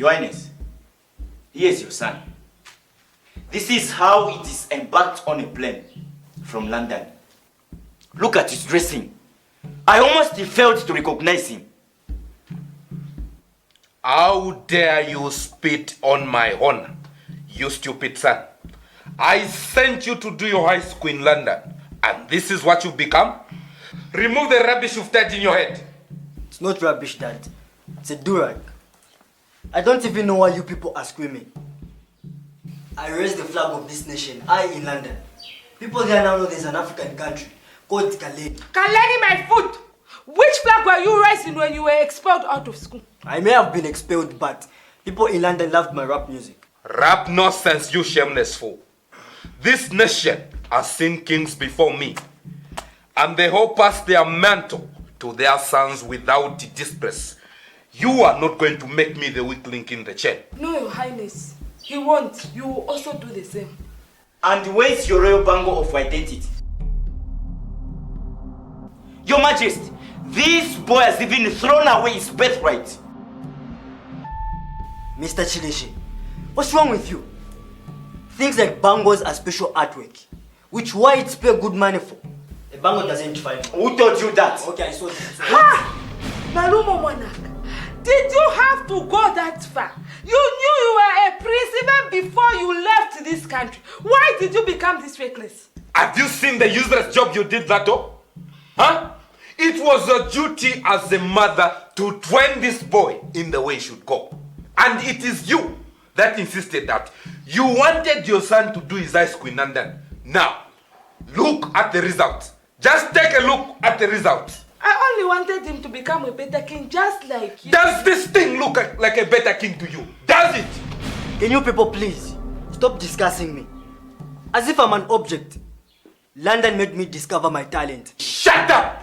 Your Highness, here's your son. This is how it is embarked on a plane from London. Look at his dressing. I almost failed to recognize him. How dare you spit on my honor, you stupid son? I sent you to do your high school in London, and this is what you've become? Remove the rubbish you've tied in your head. It's not rubbish, Dad. It's a durag. I don't even know why you people are screaming. I raised the flag of this nation, I in London. People there now know there's an African country called Kaleni. Kaleni, my foot! Which flag were you raising when you were expelled out of school? I may have been expelled, but people in London loved my rap music. Rap nonsense, you shameless fool. This nation has seen kings before me, and they all passed their mantle to their sons without disgrace. You are not going to make me the weak link in the chain. No, Your Highness. He won't. You will also do the same. And where's your royal bangle of identity? Your Majesty, this boy has even thrown away his birthright. Mr. Chileshi, what's wrong with you? Things like bangles are special artwork, which whites pay good money for. A bangle doesn't fight. Who told you that? Okay, I saw it. Ha! Malumo Monarch, did you have to go that far? You knew you were a prince even before you left this country. Why did you become this reckless? Have you seen the useless job you did, Lato? Huh? It was your duty as a mother to train this boy in the way he should go. And it is you that insisted that you wanted your son to do his high school in London. Now, look at the results. Just take a look at the results. I only wanted him to become a better king just like you. Does this thing look like a better king to you? Does it? Can you people please stop discussing me? As if I'm an object. London made me discover my talent. Shut up!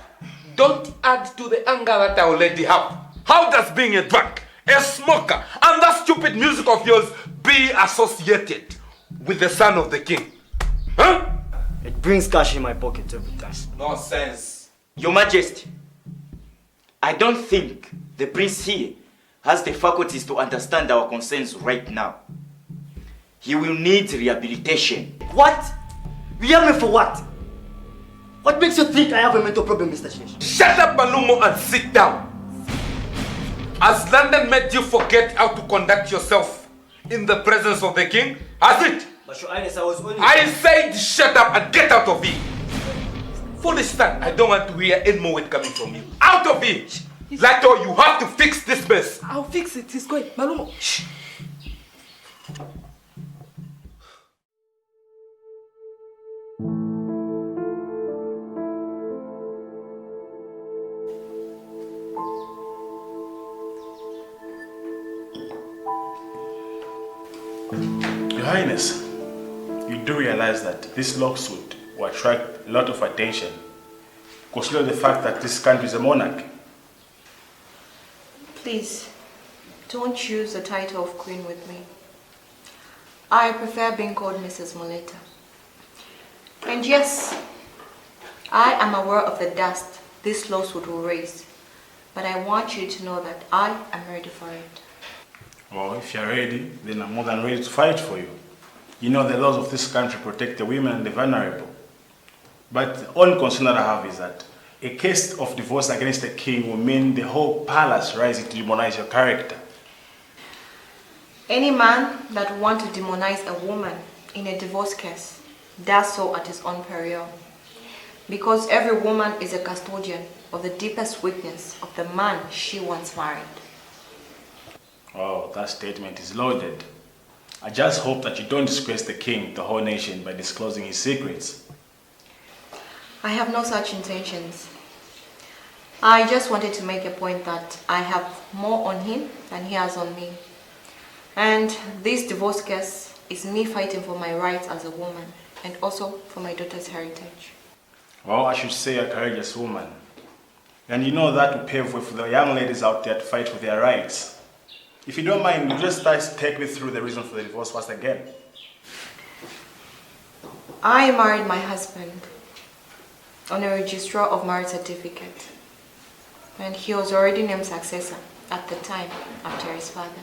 Don't add to the anger that I already have. How does being a drunk, a smoker, and that stupid music of yours be associated with the son of the king? Huh? It brings cash in my pocket every time. Nonsense. Your Majesty, I don't think the prince here has the faculties to understand our concerns right now. He will need rehabilitation. What? Rehab me for what? What makes you think I have a mental problem, Mr. Chileshi? Shut up, Malumo, and sit down. Has London made you forget how to conduct yourself in the presence of the king? Has it? But Your Highness, I was only... I said shut up and get out of here. Foolish son, I don't want to hear any more word coming from you. Out of here! Lato, you have to fix this mess. I'll fix it. He's going. Malumo. Shh. Your Highness, you do realize that this lawsuit will attract a lot of attention, considering the fact that this country is a monarch. Please, don't use the title of Queen with me. I prefer being called Mrs. Moleta. And yes, I am aware of the dust this lawsuit will raise, but I want you to know that I am ready for it. Well, if you're ready, then I'm more than ready to fight for you. You know the laws of this country protect the women and the vulnerable. But the only concern that I have is that a case of divorce against the king will mean the whole palace rising to demonize your character. Any man that wants to demonize a woman in a divorce case does so at his own peril. Because every woman is a custodian of the deepest weakness of the man she once married. Oh, that statement is loaded. I just hope that you don't disgrace the king, the whole nation, by disclosing his secrets. I have no such intentions. I just wanted to make a point that I have more on him than he has on me. And this divorce case is me fighting for my rights as a woman and also for my daughter's heritage. Well, I should say a courageous woman. And you know that will pave way for the young ladies out there to fight for their rights. If you don't mind, you just take me through the reason for the divorce once again. I married my husband on a registrar of marriage certificate, and he was already named successor at the time after his father.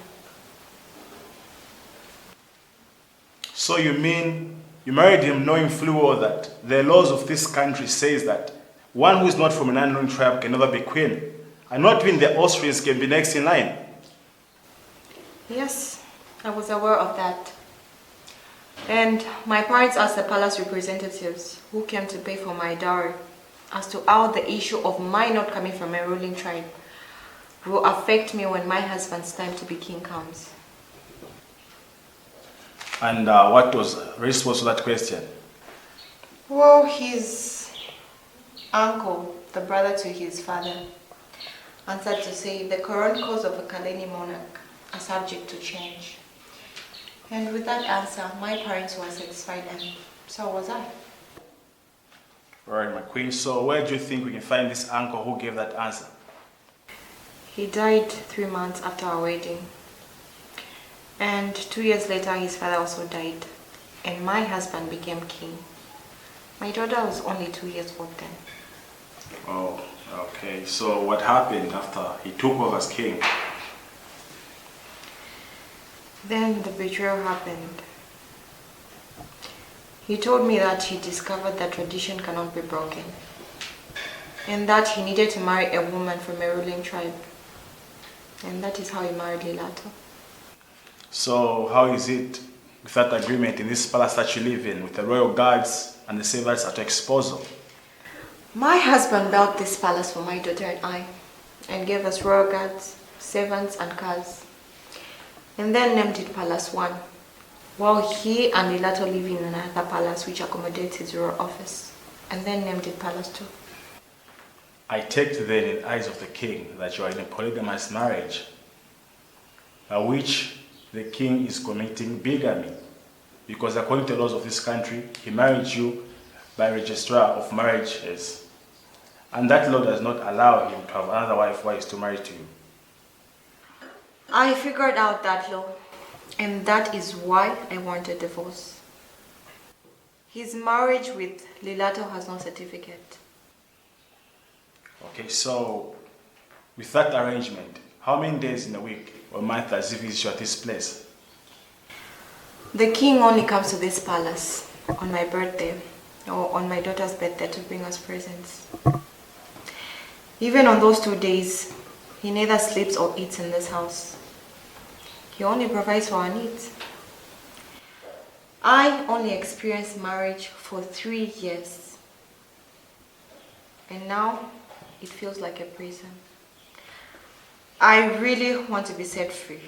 So you mean you married him knowing full well that the laws of this country says that one who is not from an unknown tribe can never be queen, and not even the Austrians can be next in line? Yes, I was aware of that. And my parents asked the palace representatives who came to pay for my dowry as to how the issue of my not coming from a ruling tribe will affect me when my husband's time to be king comes. And what was the response to that question? Well, his uncle, the brother to his father, answered to say the current course of a Kaleni monarch are subject to change. And with that answer, my parents were satisfied, and so was I. Alright, my queen, so where do you think we can find this uncle who gave that answer? He died 3 months after our wedding. And 2 years later, his father also died. And my husband became king. My daughter was only 2 years old then. Oh, okay. So what happened after he took over as king? Then the betrayal happened. He told me that he discovered that tradition cannot be broken. And that he needed to marry a woman from a ruling tribe. And that is how he married Lilato. So how is it with that agreement in this palace that you live in, with the royal guards and the servants at your disposal? My husband built this palace for my daughter and I, and gave us royal guards, servants and cars. And then named it Palace 1, while he and Lilato live in another palace which accommodates his royal office, and then named it Palace 2. I take to then in the eyes of the king that you are in a polygamous marriage, by which the king is committing bigamy, because according to the laws of this country, he married you by registrar of marriages, and that law does not allow him to have another wife while he is to marry to you. I figured out that law, and that is why I want a divorce. His marriage with Lilato has no certificate. Okay, so with that arrangement, how many days in a week or month does he visit you at this place? The king only comes to this palace on my birthday or on my daughter's birthday to bring us presents. Even on those 2 days, he neither sleeps or eats in this house. He only provides for our needs. I only experienced marriage for 3 years. And now, it feels like a prison. I really want to be set free.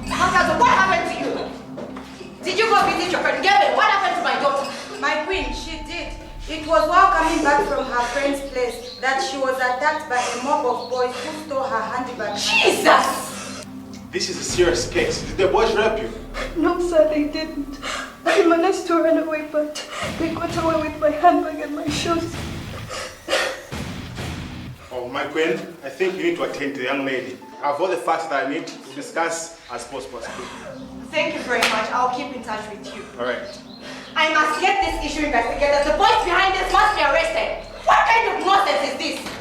Makazo, what happened to you? Did you go visit your friend? Gavin, what happened to my daughter? My queen, she did. It was while coming back from her friend's place that she was attacked by a mob of boys who stole her handbag. Jesus! This is a serious case. Did the boys rape you? No, sir, they didn't. I managed to run away, but they got away with my handbag and my shoes. Oh, my queen, I think you need to attend to the young lady. I have all the facts that I need to discuss as possible. Thank you very much. I'll keep in touch with you. All right. I must get this issue investigated. The boys behind this must be arrested. What kind of nonsense is this?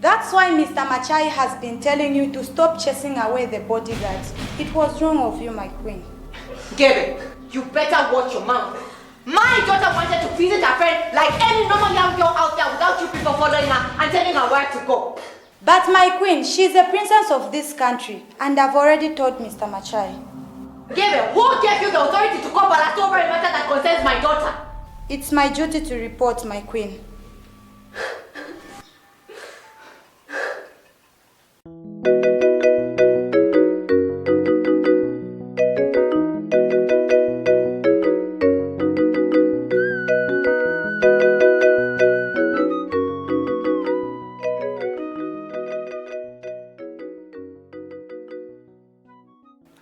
That's why Mr. Machai has been telling you to stop chasing away the bodyguards. It was wrong of you, my queen. Gavin, you better watch your mouth. My daughter wanted to visit her friend like any normal young girl out there without you people following her and telling her where to go. But my queen, she's a princess of this country, and I've already told Mr. Machai. Gavin, who gave you the authority to call Palace over a matter that concerns my daughter? It's my duty to report, my queen.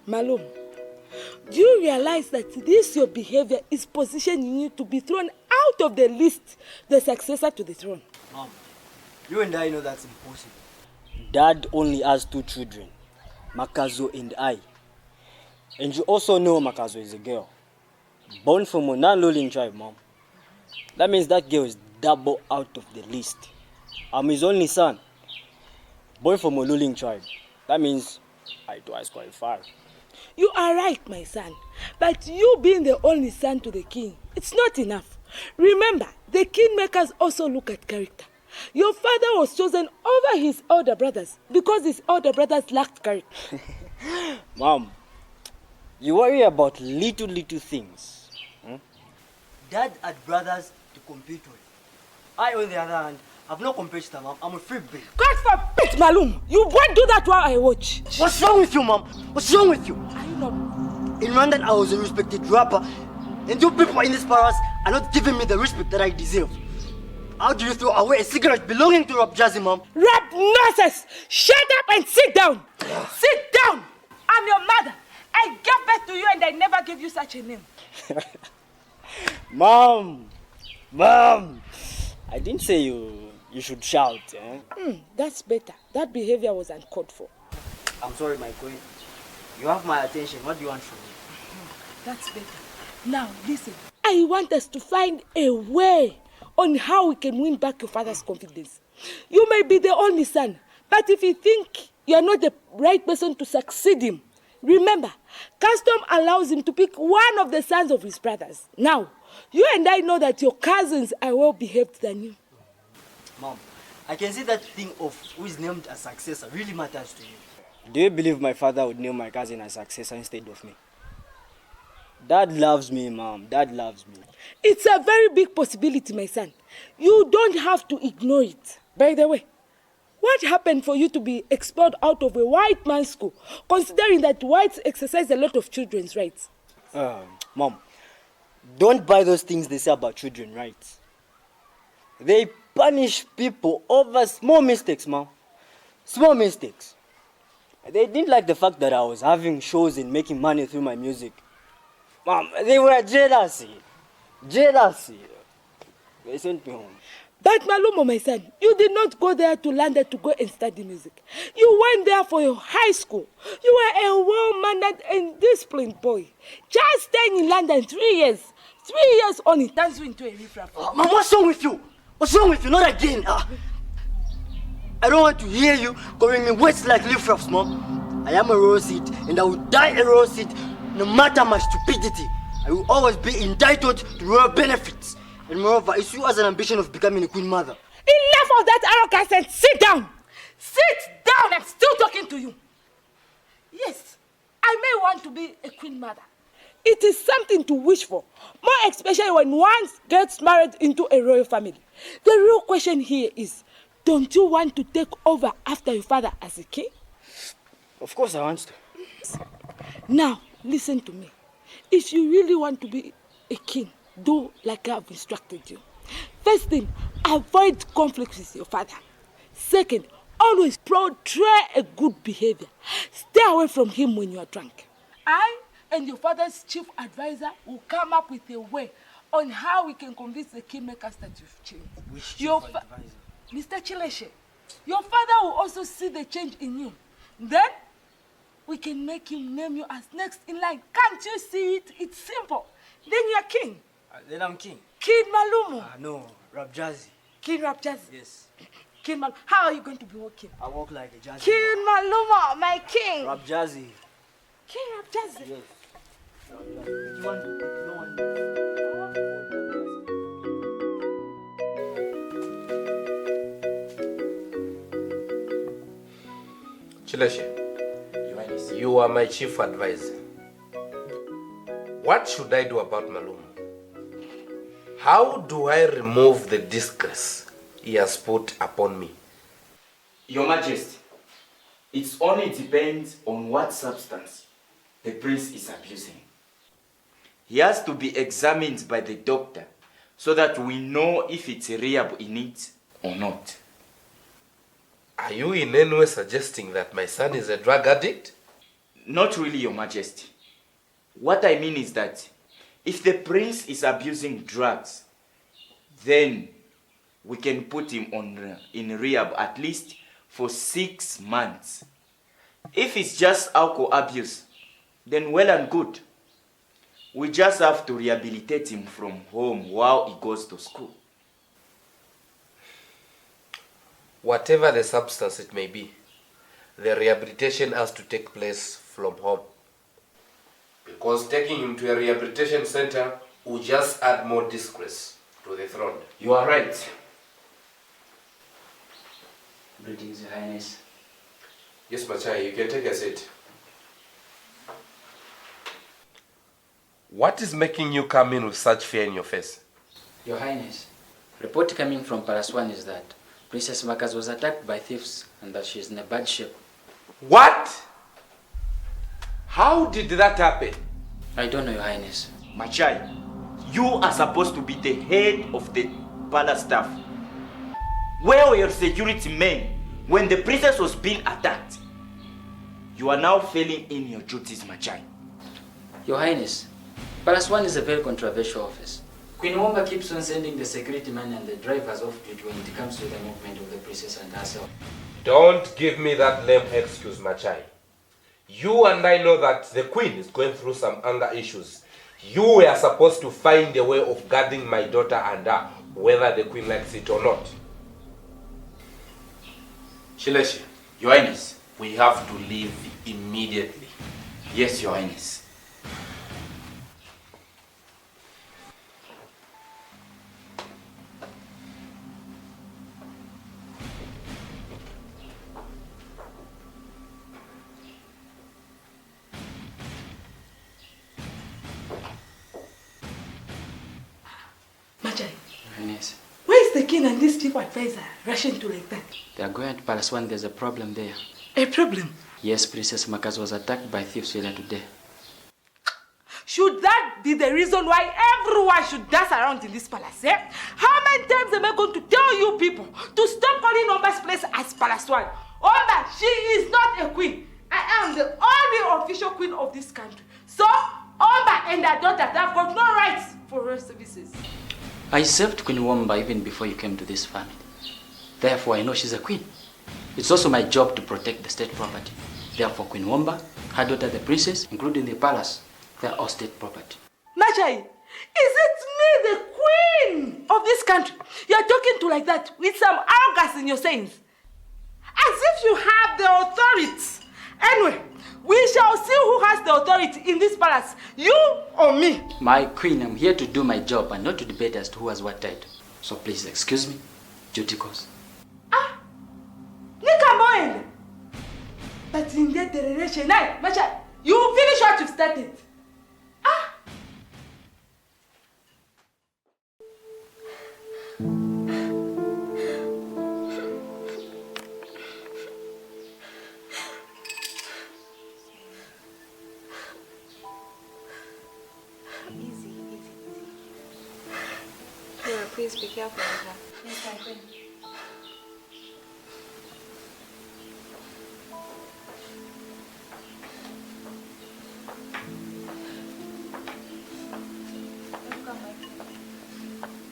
Malum, do you realize that this your behavior is positioning you to be thrown out of the list, the successor to the throne? Mom, you and I know that's impossible. Dad only has 2 children, Makazo and I. And you also know Makazo is a girl, born from a non-ruling tribe, Mom. That means that girl is double out of the list. I'm his only son. boy from a ruling tribe. That means I twice qualify. You are right, my son. But you being the only son to the king, it's not enough. Remember, the kingmakers also look at character. Your father was chosen over his older brothers because his older brothers lacked character. Mom, you worry about little things. Dad had brothers to compete with. I, on the other hand, have no competitor, Mom. I'm a free babe. God forbid, Malum! You won't do that while I watch. What's wrong with you, Mom? What's wrong with you? Are you not? In London, I was a respected rapper, and you people in this palace are not giving me the respect that I deserve. How do you throw away a cigarette belonging to Rob Jazzy, Mom? Rob nonsense! Shut up and sit down! Sit down! I'm your mother. I gave birth to you and I never gave you such a name. Mom! I didn't say you should shout, eh? That's better. That behavior was uncalled for. I'm sorry, my queen. You have my attention. What do you want from me? That's better. Now, listen. I want us to find a way on how we can win back your father's confidence. You may be the only son, but if you think you are not the right person to succeed him, remember, custom allows him to pick one of the sons of his brothers. Now, you and I know that your cousins are well behaved than you. Mom, I can see that thing of who is named as successor really matters to you. Do you believe my father would name my cousin as successor instead of me? Dad loves me, Mom. Dad loves me. It's a very big possibility, my son. You don't have to ignore it. By the way, what happened for you to be expelled out of a white man's school, considering that whites exercise a lot of children's rights? Mom, don't buy those things they say about children's rights. They punish people over small mistakes, Mom. Small mistakes. They didn't like the fact that I was having shows and making money through my music. Mom, they were jealousy. They sent me home. But Malumo, my son, you did not go there to London to go and study music. You went there for your high school. You were a well-mannered and disciplined boy. Just staying in London 3 years. 3 years only turns you into a riffraff. Mom, what's wrong with you? What's wrong with you? Not again. I don't want to hear you calling me words like riffraffs, Mom. I am a royal seed, and I will die a royal seed no matter my stupidity. I will always be entitled to royal benefits. And moreover, it's you as an ambition of becoming a queen mother. Enough of that arrogance and sit down! Sit down! I'm still talking to you. Yes, I may want to be a queen mother. It is something to wish for, more especially when one gets married into a royal family. The real question here is, don't you want to take over after your father as a king? Of course I want to. Now, listen to me. If you really want to be a king, do like I have instructed you. First thing, avoid conflicts with your father. Second, always portray a good behavior. Stay away from him when you are drunk. I and your father's chief advisor will come up with a way on how we can convince the kingmakers that you've changed. Which Your chief advisor? Mr. Chileshe, your father will also see the change in you. Then, we can make him name you as next in line. Can't you see it? It's simple. Then you're king. Then I'm king. King Malumo. No, Rob Jazzy. King Rap Jazzy. Yes. King Malumo. How are you going to be walking? I walk like a jazzy. King Malumo, my king. Rob Jazzy. King Rap Jazzy. Yes. You want no one. Chileshe, you are my chief advisor. What should I do about Malumo? How do I remove the disgrace he has put upon me? Your Majesty, it only depends on what substance the prince is abusing. He has to be examined by the doctor so that we know if it's reliable in it or not. Are you in any way suggesting that my son is a drug addict? Not really, Your Majesty. What I mean is that if the prince is abusing drugs, then we can put him in rehab at least for 6 months. If it's just alcohol abuse, then well and good. We just have to rehabilitate him from home while he goes to school. Whatever the substance it may be, the rehabilitation has to take place from home. Because taking him to a rehabilitation center will just add more disgrace to the throne. You are right. Greetings, Your Highness. Yes, Machai, you can take a seat. What is making you come in with such fear in your face? Your Highness, report coming from Palace 1 is that Princess Makas was attacked by thieves and that she is in a bad shape. What? How did that happen? I don't know, Your Highness. Machai, you are supposed to be the head of the palace staff. Where were your security men when the princess was being attacked? You are now failing in your duties, Machai. Your Highness, Palace 1 is a very controversial office. Queen Wamba keeps on sending the security men and the drivers off duty when it comes to the movement of the princess and herself. Don't give me that lame excuse, Machai. You and I know that the queen is going through some anger issues. You were supposed to find a way of guarding my daughter and her, whether the queen likes it or not. Shileshi, Your Highness, we have to leave immediately. Yes, Your Highness. Machai, Highness, where is the king and this chief advisor rushing to like that? they are going to Palace 1. There's a problem there. A problem? Yes, Princess Makas was attacked by thieves earlier today. Should that be the reason why everyone should dance around in this palace, eh? How many times am I going to tell you people to stop calling Omba's place as Palace 1? Omba, she is not a queen. I am the only official queen of this country. So, Omba and her daughter have got no rights for royal services. I served Queen Wamba even before you came to this family. Therefore, I know she's a queen. It's also my job to protect the state property. Therefore, Queen Wamba, her daughter the princess, including the palace, they are all state property. Machai, is it me, the queen of this country, you are talking to like that with some arrogance in your sayings? As if you have the authority. Anyway, we shall see who has the authority in this palace, you or me. My queen, I'm here to do my job and not to debate as to who has what title. So please excuse me, duty calls. Ah, Nikamoen. But in that generation, Machai, you will finish what you've started. Ah. Please be careful with her. Yes, my queen. Welcome, my queen.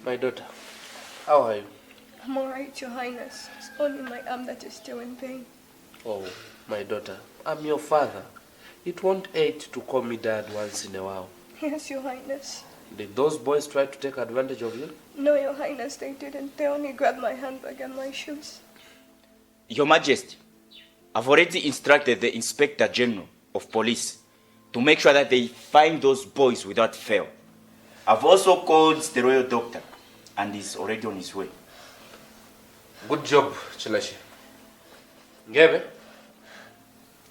My daughter, how are you? I'm alright, Your Highness. It's only my arm that is still in pain. Oh, my daughter, I'm your father. It won't aid to call me dad once in a while. Yes, Your Highness. Did those boys try to take advantage of you? No, Your Highness, they didn't. They only grabbed my handbag and my shoes. Your Majesty, I've already instructed the Inspector General of Police to make sure that they find those boys without fail. I've also called the royal doctor and he's already on his way. Good job, Chilashi. Ngebe,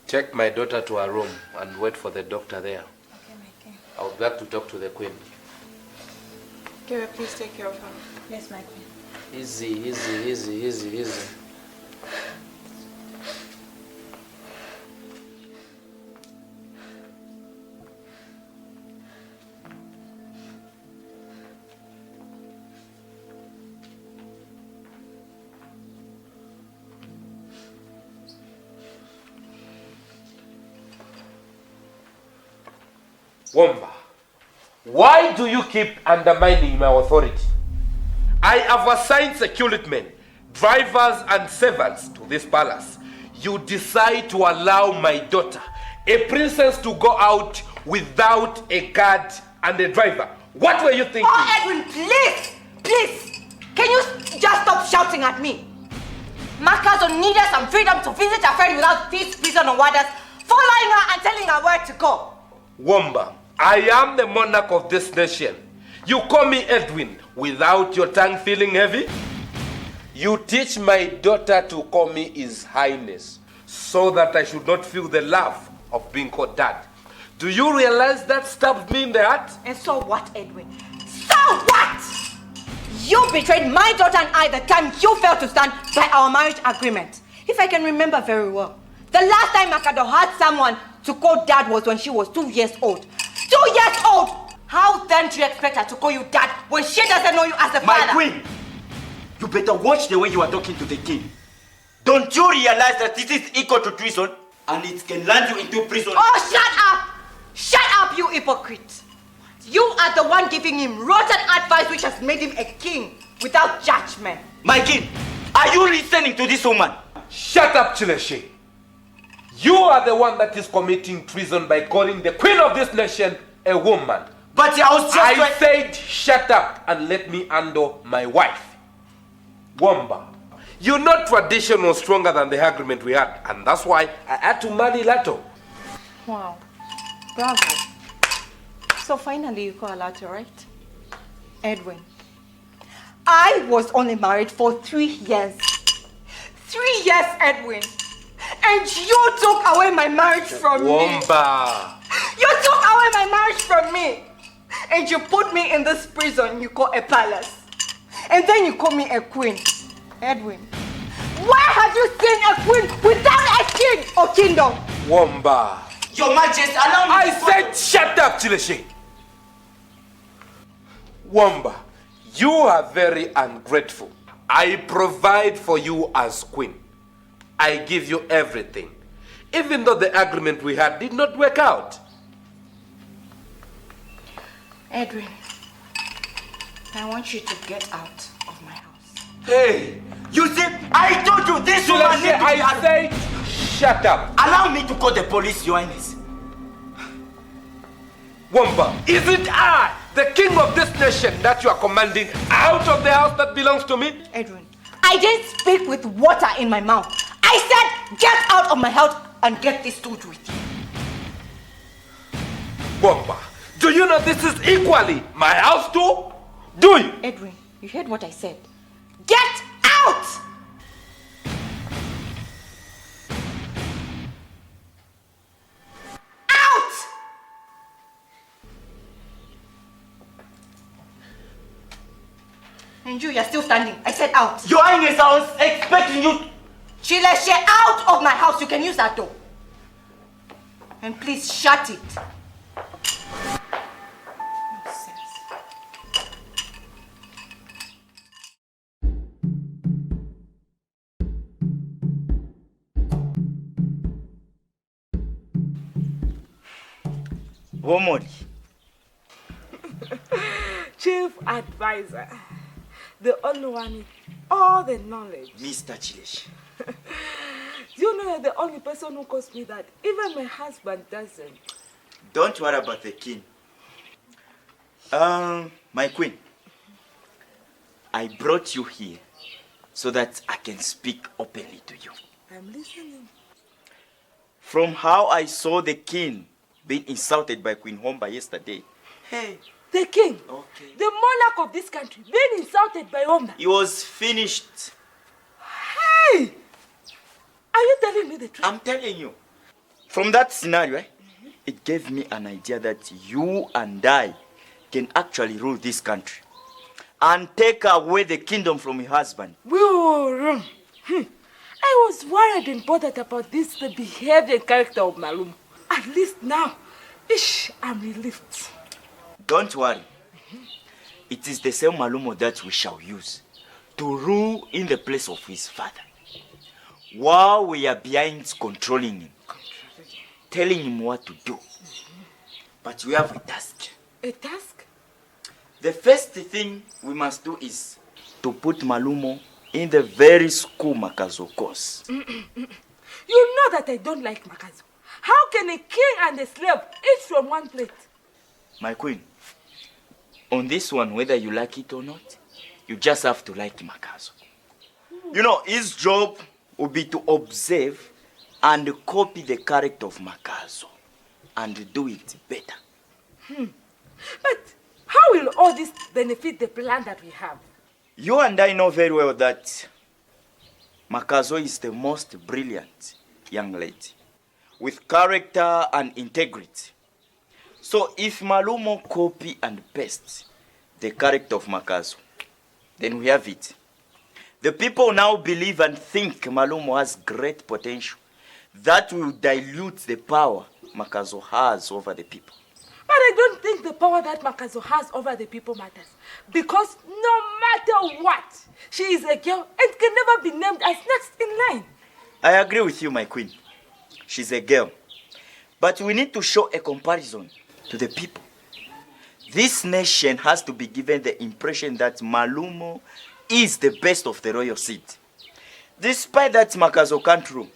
take my daughter to her room and wait for the doctor there. Okay, my king. I would like to talk to the queen. Kira, please take care of her. Yes, my queen. Easy, easy, easy, easy, easy. Wamba, why do you keep undermining my authority? I have assigned security men, drivers and servants to this palace. You decide to allow my daughter, a princess, to go out without a guard and a driver. What were you thinking? Oh, Edwin, please! Please! Can you just stop shouting at me? Makazo needed some freedom to visit her friend without these prison warders following her and telling her where to go. Wamba, I am the monarch of this nation. You call me Edwin without your tongue feeling heavy? You teach my daughter to call me His Highness so that I should not feel the love of being called Dad. Do you realize that stabbed me in the heart? And so what, Edwin? So what? You betrayed my daughter and I the time you failed to stand by our marriage agreement. If I can remember very well, the last time Makado had someone to call Dad was when she was 2 years old. 2 years old! How then do you expect her to call you Dad when she doesn't know you as a father? My queen, you better watch the way you are talking to the king. Don't you realize that this is equal to treason and it can land you into prison? Oh, shut up! Shut up, you hypocrite! You are the one giving him rotten advice which has made him a king without judgment. My king, are you listening to this woman? Shut up, Chileshe. You are the one that is committing treason by calling the queen of this nation a woman. But I was just I said shut up and let me handle my wife. Wamba, you know tradition was stronger than the agreement we had, and that's why I had to marry Lato. Wow. Bravo. So finally you call Lato, right? Edwin. I was only married for 3 years. 3 years, Edwin. And you took away my marriage from me. Wamba. You took away my marriage from me. And you put me in this prison you call a palace. And then you call me a queen. Edwin. Where have you seen a queen without a king or kingdom? Wamba. Your Majesty, allow me I said shut up, Chileshe. Wamba, you are very ungrateful. I provide for you as queen. I give you everything, even though the agreement we had did not work out. Edwin, I want you to get out of my house. Hey, you see, I told you this woman Chileshe, need to be I said shut up. Allow me to call the police, Your Highness. Wamba, is it I, the king of this nation, that you are commanding out of the house that belongs to me? Edwin, I didn't speak with water in my mouth. I said get out of my house and get this stood with you. Wamba, do you know this is equally my house too? Do you? Edwin, you heard what I said. Get out! Out! And you're still standing. I said out. Your Highness, I was expecting you. Chileshe, out of my house. You can use that door. And please shut it. Womoli. Chief advisor. The only one with all the knowledge. Mr. Chileshe. Do you know you're the only person who calls me that? Even my husband doesn't. Don't worry about the king. My queen. I brought you here so that I can speak openly to you. I'm listening. From how I saw the king being insulted by Queen Homba yesterday. Hey. The king, Okay. the monarch of this country, being insulted by Omna. He was finished. Hey! Are you telling me the truth? I'm telling you. From that scenario, it gave me an idea that you and I can actually rule this country and take away the kingdom from your husband. We were wrong. I was worried and bothered about this, the behavior and character of Malum. At least now, I'm relieved. Don't worry. It is the same Malumo that we shall use to rule in the place of his father. While we are behind controlling him, telling him what to do. But we have a task. A task? The first thing we must do is to put Malumo in the very school Makazo course. You know that I don't like Makazo. How can a king and a slave eat from one plate? My queen, on this one, whether you like it or not, You just have to like Makazo. You know, his job will be to observe and copy the character of Makazo and do it better. But how will all this benefit the plan that we have? You and I know very well that Makazo is the most brilliant young lady with character and integrity. So if Malumo copy and paste the character of Makazo, then we have it. The people now believe and think Malumo has great potential. That will dilute the power Makazo has over the people. But I don't think the power that Makazo has over the people matters. Because no matter what, she is a girl and can never be named as next in line. I agree with you, my queen. She's a girl. But we need to show a comparison to the people. This nation has to be given the impression that Malumo is the best of the royal seed. Despite that Makazo can't rule.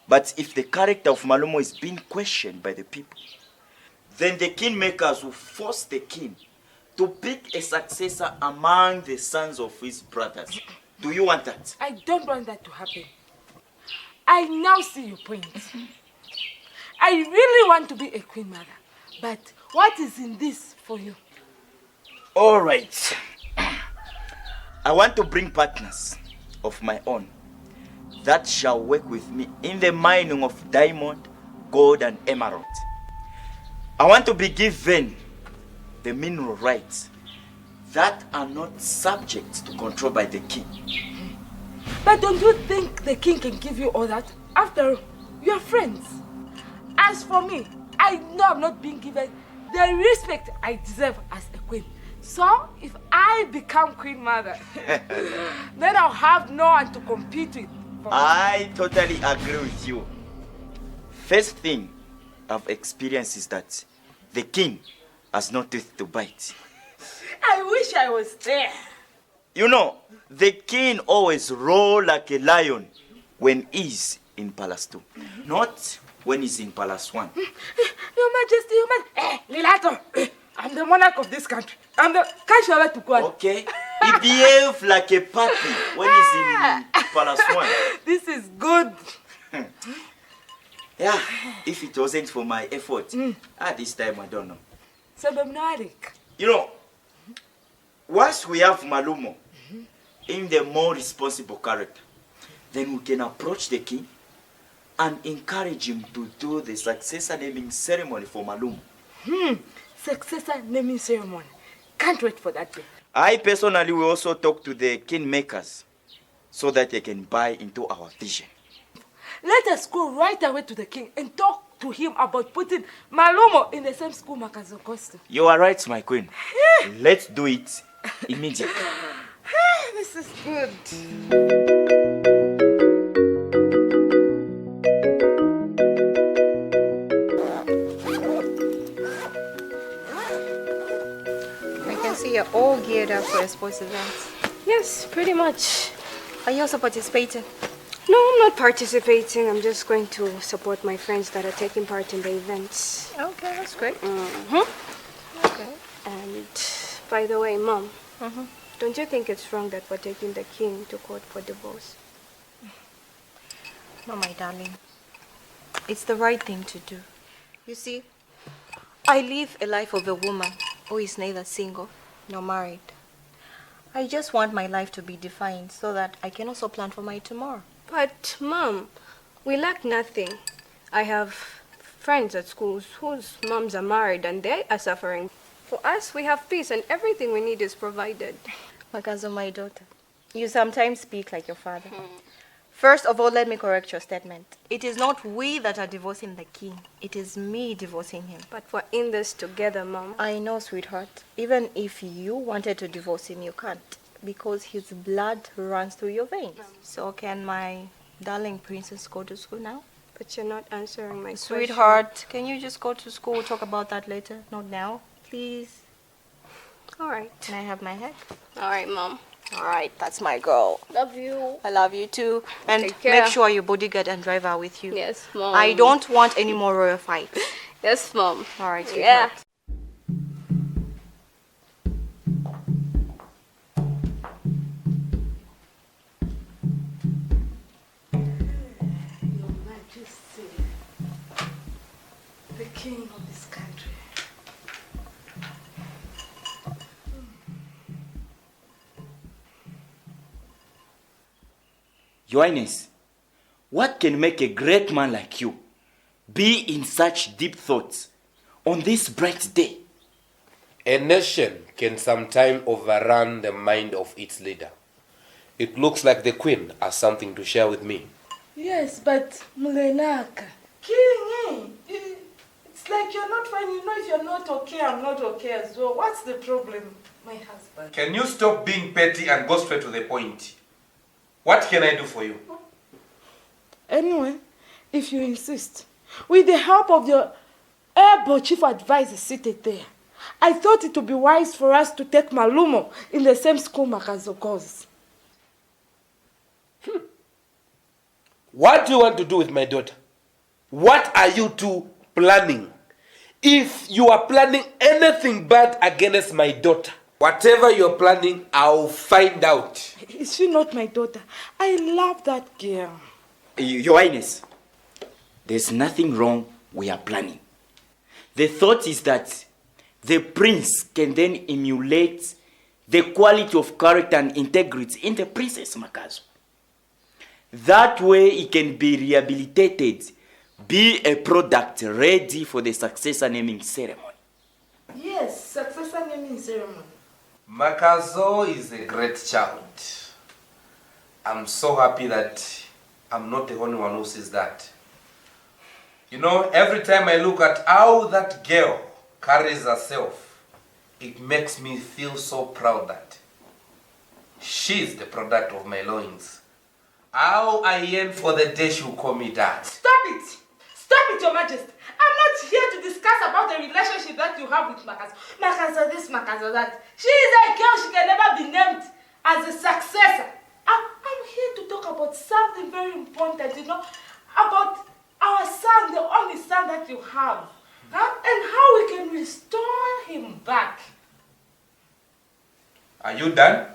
But if the character of Malumo is being questioned by the people, then the kingmakers will force the king to pick a successor among the sons of his brothers. Do you want that? I don't want that to happen. I now see your point. I really want to be a queen mother. But what is in this for you? All right. I want to bring partners of my own that shall work with me in the mining of diamond, gold, and emerald. I want to be given the mineral rights that are not subject to control by the king. But don't you think the king can give you all that? After all, you are friends. As for me, I know I'm not being given the respect I deserve as a queen. So, if I become queen mother, then I'll have no one to compete with. I totally agree with you. First thing I've experienced is that the king has no teeth to bite. I wish I was there. You know, the king always roars like a lion when he's in Palace 2. Not when he's in Palace 1. Your Majesty, Lilato, I'm the monarch of this country. I'm the Kashawa to God. Okay. He behaves like a puppy when he's in Palace 1. This is good. Yeah, if it wasn't for my effort, at this time I don't know. So, Bemnarik. You know, once we have Malumo in the more responsible character, then we can approach the king and encourage him to do the successor naming ceremony for Malumo. Successor naming ceremony. Can't wait for that day. I personally will also talk to the kingmakers so that they can buy into our vision. Let us go right away to the king and talk to him about putting Malumo in the same school Makazo goes to. You are right, my queen. Let's do it immediately. This is good. I can see you're all geared up for a sports event. Yes, pretty much. Are you also participating? No, I'm not participating. I'm just going to support my friends that are taking part in the events. Okay, that's great. Okay. And by the way, Mom, don't you think it's wrong that we're taking the king to court for divorce? No, my darling. It's the right thing to do. You see, I live a life of a woman who is neither single nor married. I just want my life to be defined so that I can also plan for my tomorrow. But, Mom, we lack nothing. I have friends at schools whose moms are married and they are suffering. For us, we have peace and everything we need is provided. Makazo, my daughter, you sometimes speak like your father. First of all, let me correct your statement. It is not we that are divorcing the king. It is me divorcing him. But we're in this together, Mom. I know, sweetheart. Even if you wanted to divorce him, you can't. Because his blood runs through your veins. So can my darling princess go to school now? But you're not answering my question. Sweetheart, can you just go to school? We'll talk about that later. Not now, please. All right. Can I have my head? All right, Mom. All right, that's my girl. Love you. I love you too. And Take care. make sure your bodyguard and driver are with you. Yes, Mom. I don't want any more royal fights. Yes, Mom. All right, sweetheart. Yeah. Your Highness, what can make a great man like you be in such deep thoughts on this bright day? A nation can sometimes overrun the mind of its leader. It looks like the Queen has something to share with me. Yes, but Mulenaka, King, it's like you're not fine. You know if you're not okay, I'm not okay as well. What's the problem, my husband? Can you stop being petty and go straight to the point? What can I do for you? Anyway, if you insist, with the help of your able chief advisor seated there, I thought it would be wise for us to take Malumo in the same school Makazo goes. What do you want to do with my daughter? What are you two planning? If you are planning anything bad against my daughter, whatever you're planning, I'll find out. Is she not my daughter? I love that girl. Your Highness, there's nothing wrong we are planning. The thought is that the prince can then emulate the quality of character and integrity in the Princess Makazo. That way he can be rehabilitated, be a product ready for the successor naming ceremony. Yes, successor naming ceremony. Makazo is a great child. I'm so happy that I'm not the only one who sees that. You know, every time I look at how that girl carries herself, it makes me feel so proud that she's the product of my loins. How I yearn for the day she'll call me dad. Stop it! Stop it, Your Majesty! I'm not here to discuss about the relationship that you have with Makazo. Makazo this, Makazo that. She is a girl, she can never be named as a successor. I'm here to talk about something very important, you know, about our son, the only son that you have, and how we can restore him back. Are you done?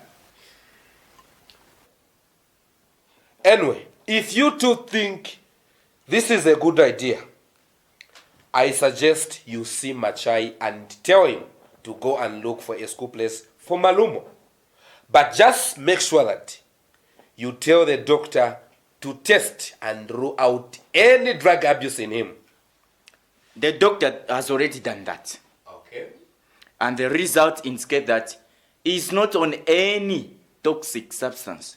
Anyway, if you two think this is a good idea, I suggest you see Machai and tell him to go and look for a school place for Malumo. But just make sure that you tell the doctor to test and rule out any drug abuse in him. The doctor has already done that. Okay. And the result indicates that he is not on any toxic substance.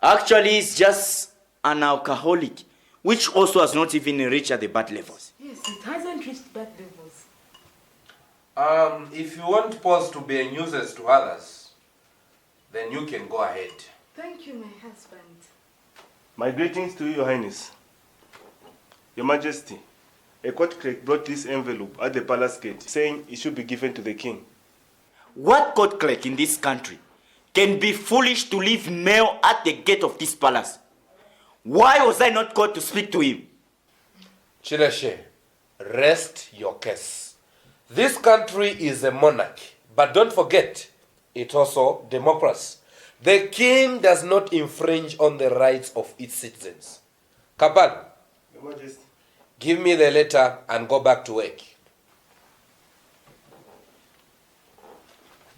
Actually, he's just an alcoholic, which also has not even reached the bad levels. Yes, it hasn't reached bad levels. If you want Pause to be a nuisance to others, then you can go ahead. Thank you, my husband. My greetings to you, Your Highness. Your Majesty, a court clerk brought this envelope at the palace gate, saying it should be given to the king. What court clerk in this country can be foolish to leave mail at the gate of this palace? Why was I not called to speak to him? Chileshe, rest your case. This country is a monarchy, but don't forget, it's also democracy. The king does not infringe on the rights of its citizens. Kabal, Your Majesty. Give me the letter and go back to work.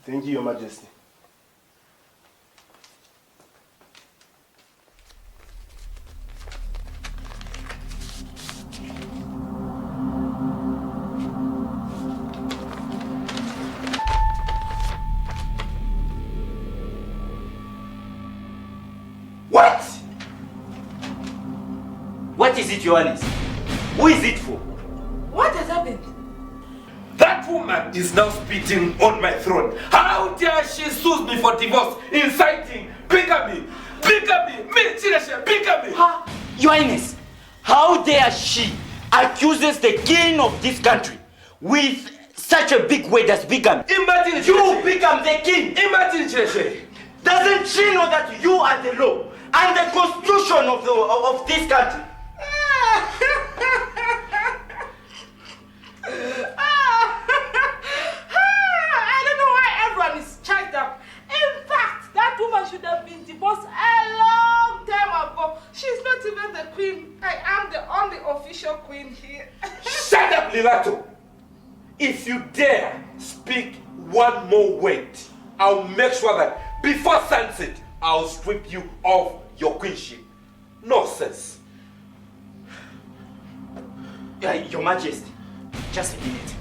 Thank you, Your Majesty. What? What is it, Your Highness? Who is it for? What has happened? That woman is now spitting on my throne. How dare she sue me for divorce, inciting, bigamy, me, Chileshe, bigamy. Your Highness, how dare she accuses the king of this country with such a big word as bigamy? Imagine you Chileshe. become the king. Imagine Chileshe. Doesn't she know that you are the law and the constitution of this country? I don't know why everyone is charged up. In fact, that woman should have been divorced a long time ago. She's not even the queen. I am the only official queen here. Shut up, Lilato. If you dare speak one more word, I'll make sure that before sunset, I'll strip you of your queenship. Nonsense. Your Majesty, just a minute.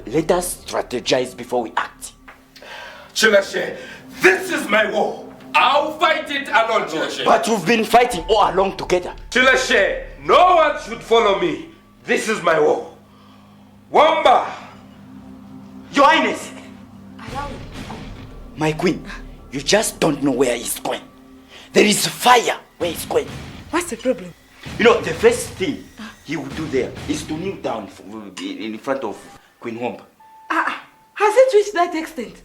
Let us strategize before we act. Chilashe, this is my war. I'll fight it alone, Chilashe. But we've been fighting all along together. Chilashe, no one should follow me. This is my war. Wamba! Your Highness! My queen, you just don't know where he's going. There is fire where he's going. What's the problem? You know, the first thing he will do there is to kneel down in front of Queen Wamba. Has it reached that extent?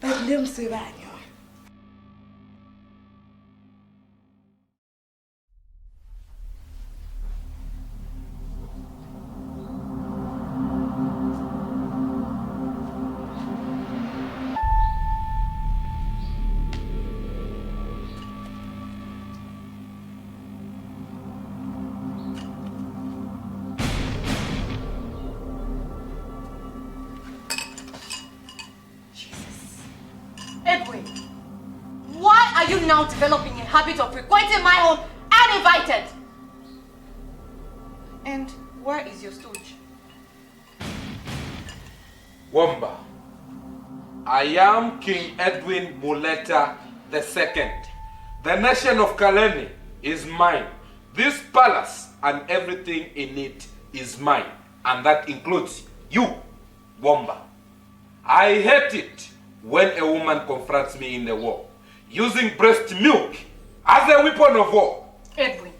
But let me say that. Edwin, why are you now developing a habit of frequenting my home uninvited? And where is your stooge? Wamba, I am King Edwin Muleta II. The nation of Kaleni is mine. This palace and everything in it is mine. And that includes you, Wamba. I hate it when a woman confronts me in the war, using breast milk as a weapon of war. Edwin,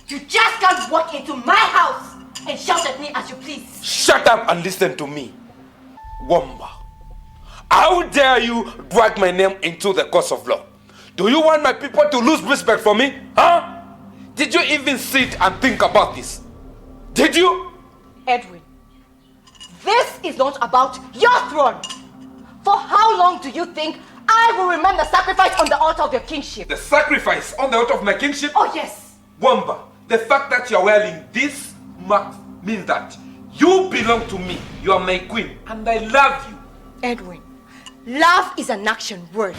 you just can't walk into my house and shout at me as you please. Shut up and listen to me, Wamba. How dare you drag my name into the course of law? Do you want my people to lose respect for me? Huh? Did you even sit and think about this? Did you? Edwin, this is not about your throne. For how long do you think I will remain the sacrifice on the altar of your kingship? The sacrifice on the altar of my kingship? Oh yes. Wamba, the fact that you are wearing this mark means that you belong to me. You are my queen and I love you. Edwin, love is an action word.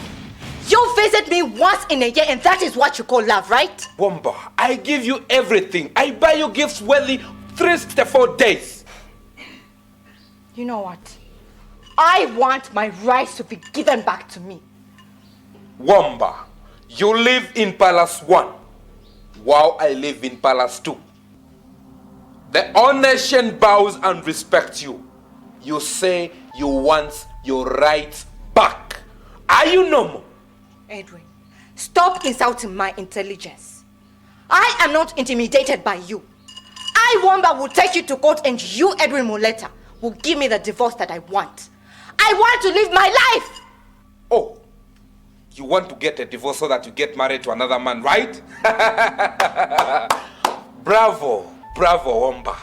You visit me once in a year and that is what you call love, right? Wamba, I give you everything. I buy you gifts weekly 364 days. You know what? I want my rights to be given back to me. Wamba, you live in Palace 1, while I live in Palace 2. The whole nation bows and respects you. You say you want your rights back. Are you normal? Edwin, stop insulting my intelligence. I am not intimidated by you. I, Wamba, will take you to court and you, Edwin Muleta, will give me the divorce that I want. I want to live my life! Oh, you want to get a divorce so that you get married to another man, right? Bravo, bravo, Wamba.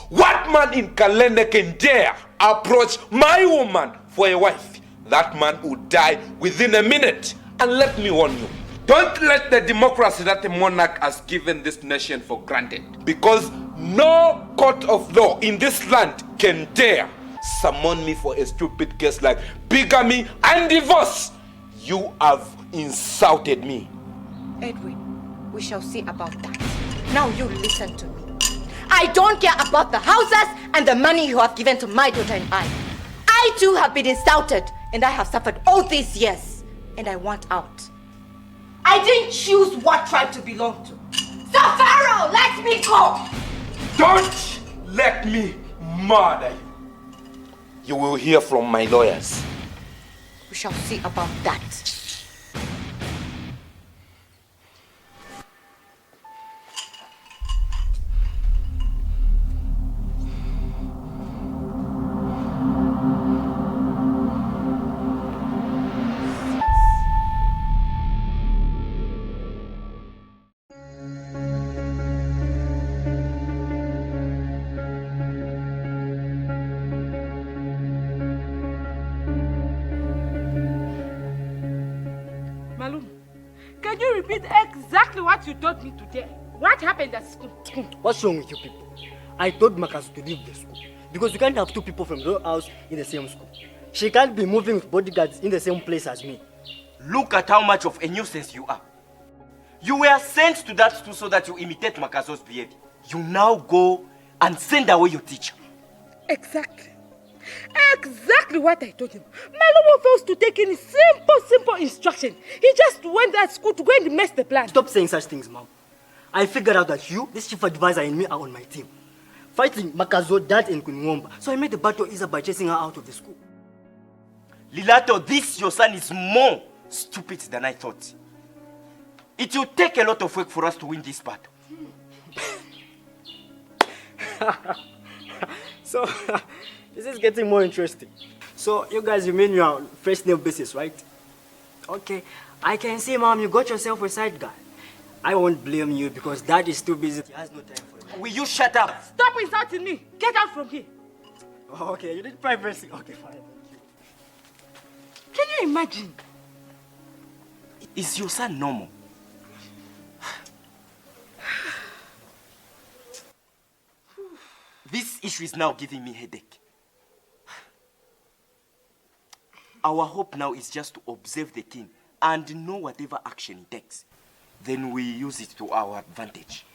What man in Kalene can dare approach my woman for a wife? That man will die within a minute. And let me warn you, don't let the democracy that the monarch has given this nation for granted. Because no court of law in this land can dare summon me for a stupid case like bigamy and divorce. You have insulted me. Edwin, we shall see about that. Now you listen to me. I don't care about the houses and the money you have given to my daughter and I. I too have been insulted and I have suffered all these years. And I want out. I didn't choose what tribe to belong to. So Pharaoh, let me go! Don't let me murder you. You will hear from my lawyers. We shall see about that. Can you repeat exactly what you told me today? What happened at school? What's wrong with you people? I told Makazu to leave the school because you can't have two people from your house in the same school. She can't be moving with bodyguards in the same place as me. Look at how much of a nuisance you are. You were sent to that school so that you imitate Makazo's behavior. You now go and send away your teacher. Exactly. Exactly what I told him. Malumo fails to take any simple instruction. He just went at school to go and mess the plan. Stop saying such things, Mom. I figured out that you, this chief advisor, and me are on my team. Fighting Makazo, Dad, and Kunwomba. So I made the battle easier by chasing her out of the school. Lilato, this your son is more stupid than I thought. It will take a lot of work for us to win this battle. So, this is getting more interesting. So, you guys remain you are on first name basis, right? Okay. I can see, Mom, you got yourself a side guy. I won't blame you because Dad is too busy. He has no time for you. Will you shut up? Stop insulting me. Get out from here. Oh, okay, you did privacy. Okay, fine. Thank you. Can you imagine? Is your son normal? This issue is now giving me headache. Our hope now is just to observe the king and know whatever action he takes. Then we use it to our advantage.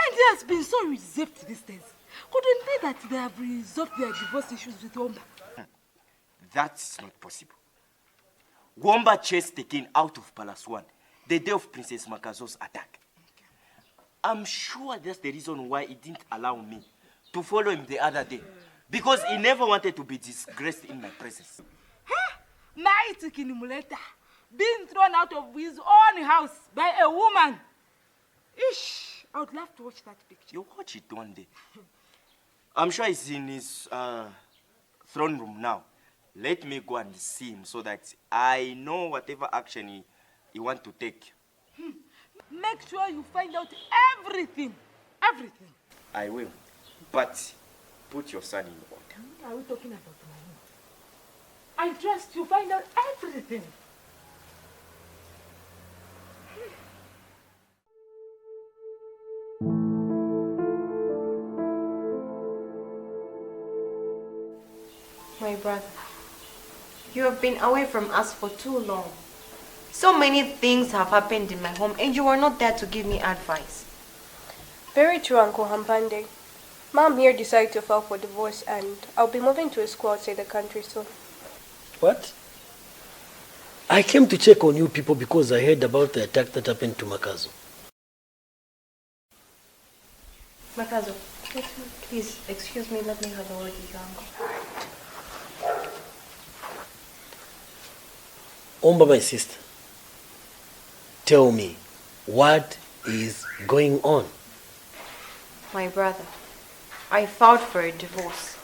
And he has been so reserved these days. Couldn't be that they have resolved their divorce issues with Womba? That's not possible. Womba chased the king out of Palace 1 the day of Princess Makazo's attack. I'm sure that's the reason why he didn't allow me to follow him the other day. Because he never wanted to be disgraced in my presence. Huh? Mighty King Muleta being thrown out of his own house by a woman. Ish, I would love to watch that picture. You'll watch it one day. I'm sure he's in his throne room now. Let me go and see him so that I know whatever action he wants to take. Make sure you find out everything. Everything. I will. But put your son in order. Are we talking about my I trust you find out everything. My brother, you have been away from us for too long. So many things have happened in my home and you were not there to give me advice. Very true, Uncle Hampande. Mom here decided to file for divorce and I'll be moving to a school outside the country soon. What? I came to check on you people because I heard about the attack that happened to Makazo. Makazo, please excuse me, let me have a word with you, Uncle. Omba, my sister, tell me, what is going on? My brother, I filed for a divorce.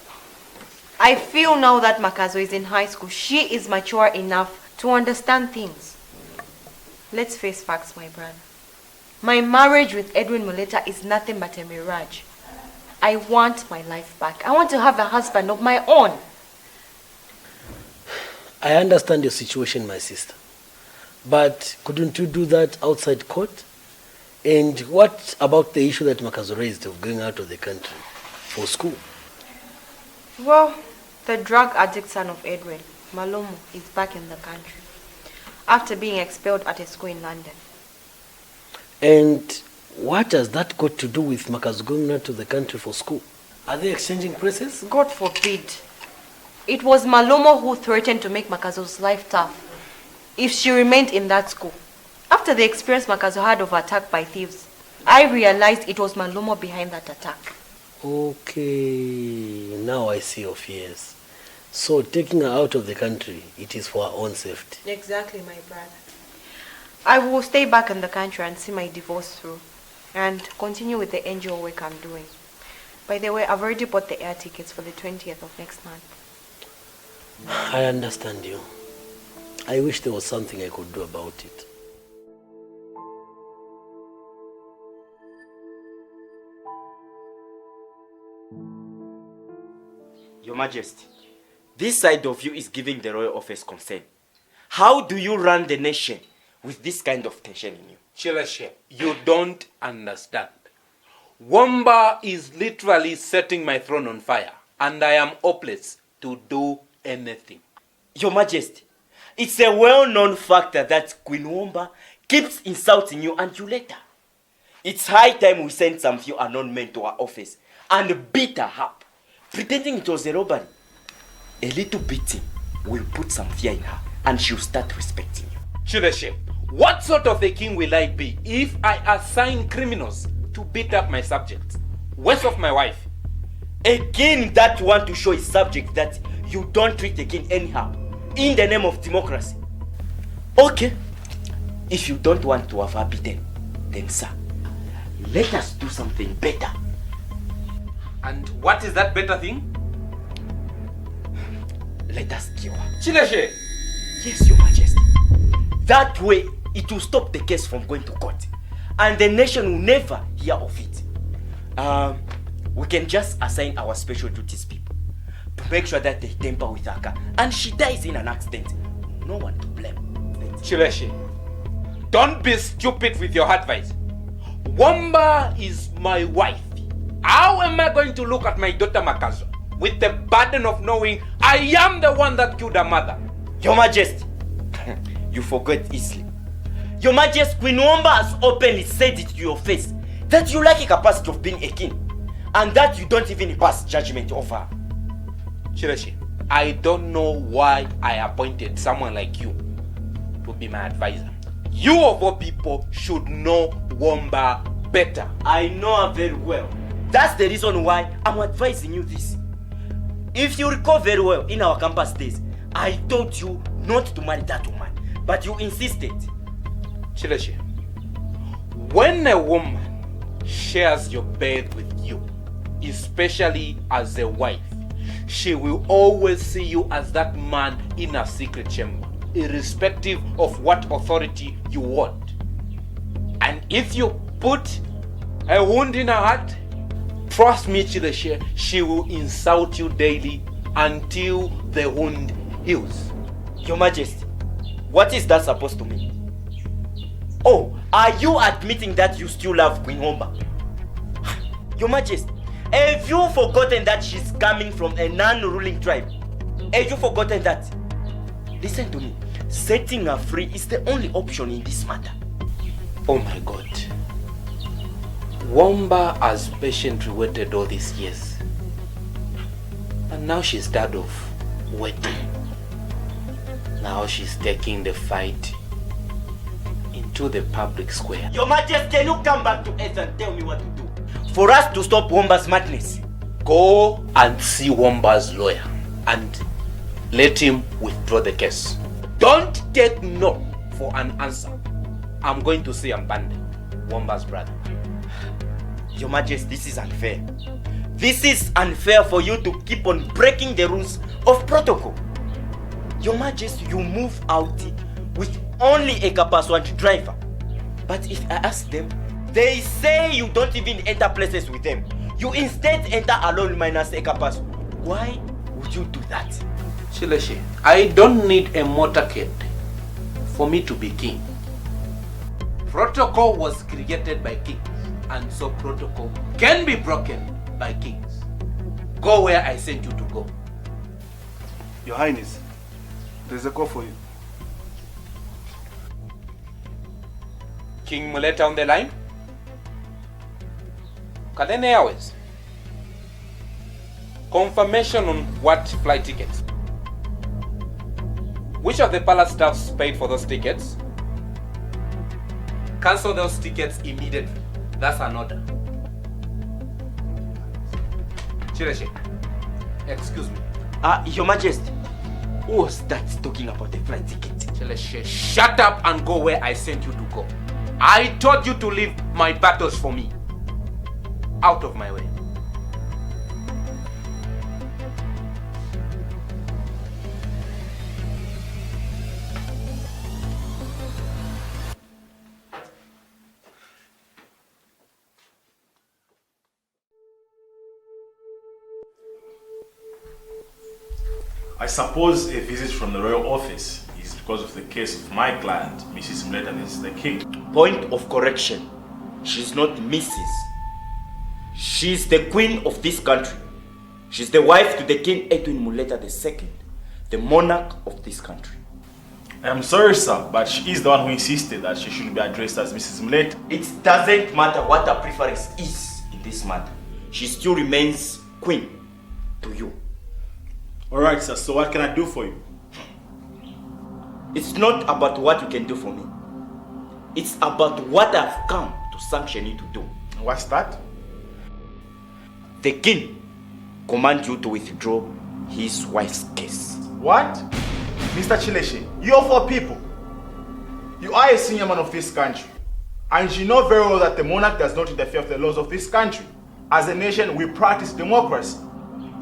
I feel now that Makazo is in high school, she is mature enough to understand things. Let's face facts, my brother. My marriage with Edwin Muleta is nothing but a mirage. I want my life back. I want to have a husband of my own. I understand your situation, my sister. But couldn't you do that outside court? And what about the issue that Makazo raised of going out of the country for school? Well, the drug addict son of Edwin, Malomo, is back in the country after being expelled at a school in London. And what has that got to do with Makazo going out to the country for school? Are they exchanging places? God forbid. It was Malomo who threatened to make Makazo's life tough if she remained in that school. After the experience Makazo had of attack by thieves, I realized it was Malomo behind that attack. Okay, now I see your fears. So taking her out of the country, it is for her own safety. Exactly, my brother. I will stay back in the country and see my divorce through and continue with the NGO work I'm doing. By the way, I've already bought the air tickets for the 20th of next month. I understand you. I wish there was something I could do about it. Your Majesty, this side of you is giving the royal office concern. How do you run the nation with this kind of tension in you? Chilashe, you don't understand. Womba is literally setting my throne on fire, and I am hopeless to do anything. Your Majesty, it's a well-known fact that Queen Womba keeps insulting you and you let her. It's high time we send some few unknown men to her office and beat her up, pretending it was a robbery. A little beating will put some fear in her and she'll start respecting you. Chileshe, what sort of a king will I be if I assign criminals to beat up my subjects? Worse of my wife. A king that want to show his subject that you don't treat the king anyhow, in the name of democracy. Okay, if you don't want to have her beaten, then sir, let us do something better. And what is that better thing? Let us kill her. Chileshe! Yes, Your Majesty. That way, it will stop the case from going to court. And the nation will never hear of it. We can just assign our special duties people to make sure that they tamper with her car and she dies in an accident. No one to blame. Chileshe, don't be stupid with your advice. Wamba is my wife. How am I going to look at my daughter Makazo with the burden of knowing I am the one that killed her mother? Your Majesty, you forget easily. Your Majesty, Queen Wamba has openly said it to your face that you lack a capacity of being a king and that you don't even pass judgment over her. Chileshe, I don't know why I appointed someone like you to be my advisor. You of all people should know Wamba better. I know her very well. That's the reason why I'm advising you this. If you recall very well, in our campus days, I told you not to marry that woman, but you insisted. Chileshe, when a woman shares your bed with you, especially as a wife, she will always see you as that man in a secret chamber, irrespective of what authority you want. And if you put a wound in her heart, trust me, Chileshe, she will insult you daily until the wound heals. Your Majesty, what is that supposed to mean? Oh, are you admitting that you still love Queen Wamba? Your Majesty, have you forgotten that she's coming from a non-ruling tribe? Have you forgotten that? Listen to me. Setting her free is the only option in this matter. Oh my God. Wamba has patiently waited all these years. And now she's tired of waiting. Now she's taking the fight into the public square. Your Majesty, can you come back to earth and tell me what to do? For us to stop Wamba's madness. Go and see Wamba's lawyer and let him withdraw the case. Don't take no for an answer. I'm going to see Mbande, Wamba's brother. Your Majesty, this is unfair. This is unfair for you to keep on breaking the rules of protocol. Your Majesty, you move out with only a Kapaswant driver. But if I ask them, they say you don't even enter places with them. You instead enter alone minus a Kapas. Why would you do that? Chileshe, I don't need a motorcade for me to be king. Protocol was created by kings, and so protocol can be broken by kings. Go where I sent you to go. Your Highness, there's a call for you. King Muleta on the line? Kalene Airways. Confirmation on what flight tickets? Which of the palace staffs paid for those tickets? Cancel those tickets immediately. That's an order. Chileshe, excuse me. Your Majesty, who was that talking about the flight ticket? Chileshe, shut up and go where I sent you to go. I told you to leave my battles for me. Out of my way. I suppose a visit from the royal office is because of the case of my client, Mrs. Muleta versus the king. Point of correction. She's not Mrs. She's the queen of this country. She's the wife to the King Edwin Muleta II, the monarch of this country. I'm sorry, sir, but she is the one who insisted that she should be addressed as Mrs. Muleta. It doesn't matter what her preference is in this matter. She still remains queen to you. Alright, sir, so what can I do for you? It's not about what you can do for me. It's about what I've come to sanction you to do. What's that? The king commands you to withdraw his wife's case. What? Mr. Chileshe, you of all people, you are a senior man of this country, and you know very well that the monarch does not interfere with the laws of this country. As a nation, we practice democracy.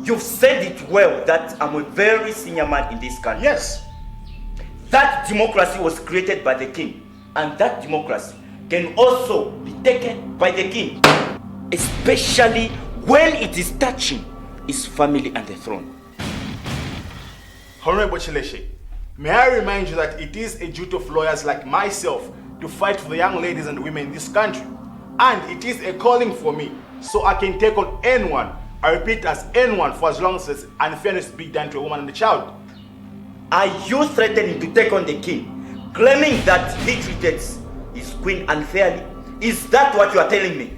You've said it well that I'm a very senior man in this country. Yes. That democracy was created by the king, and that democracy can also be taken by the king, especially when it is touching his family and the throne. Honorable Chileshe, may I remind you that it is a duty of lawyers like myself to fight for the young ladies and women in this country. And it is a calling for me, so I can take on anyone, I repeat as anyone, for as long as unfairness be done to a woman and a child. Are you threatening to take on the king, claiming that he treated his queen unfairly? Is that what you are telling me?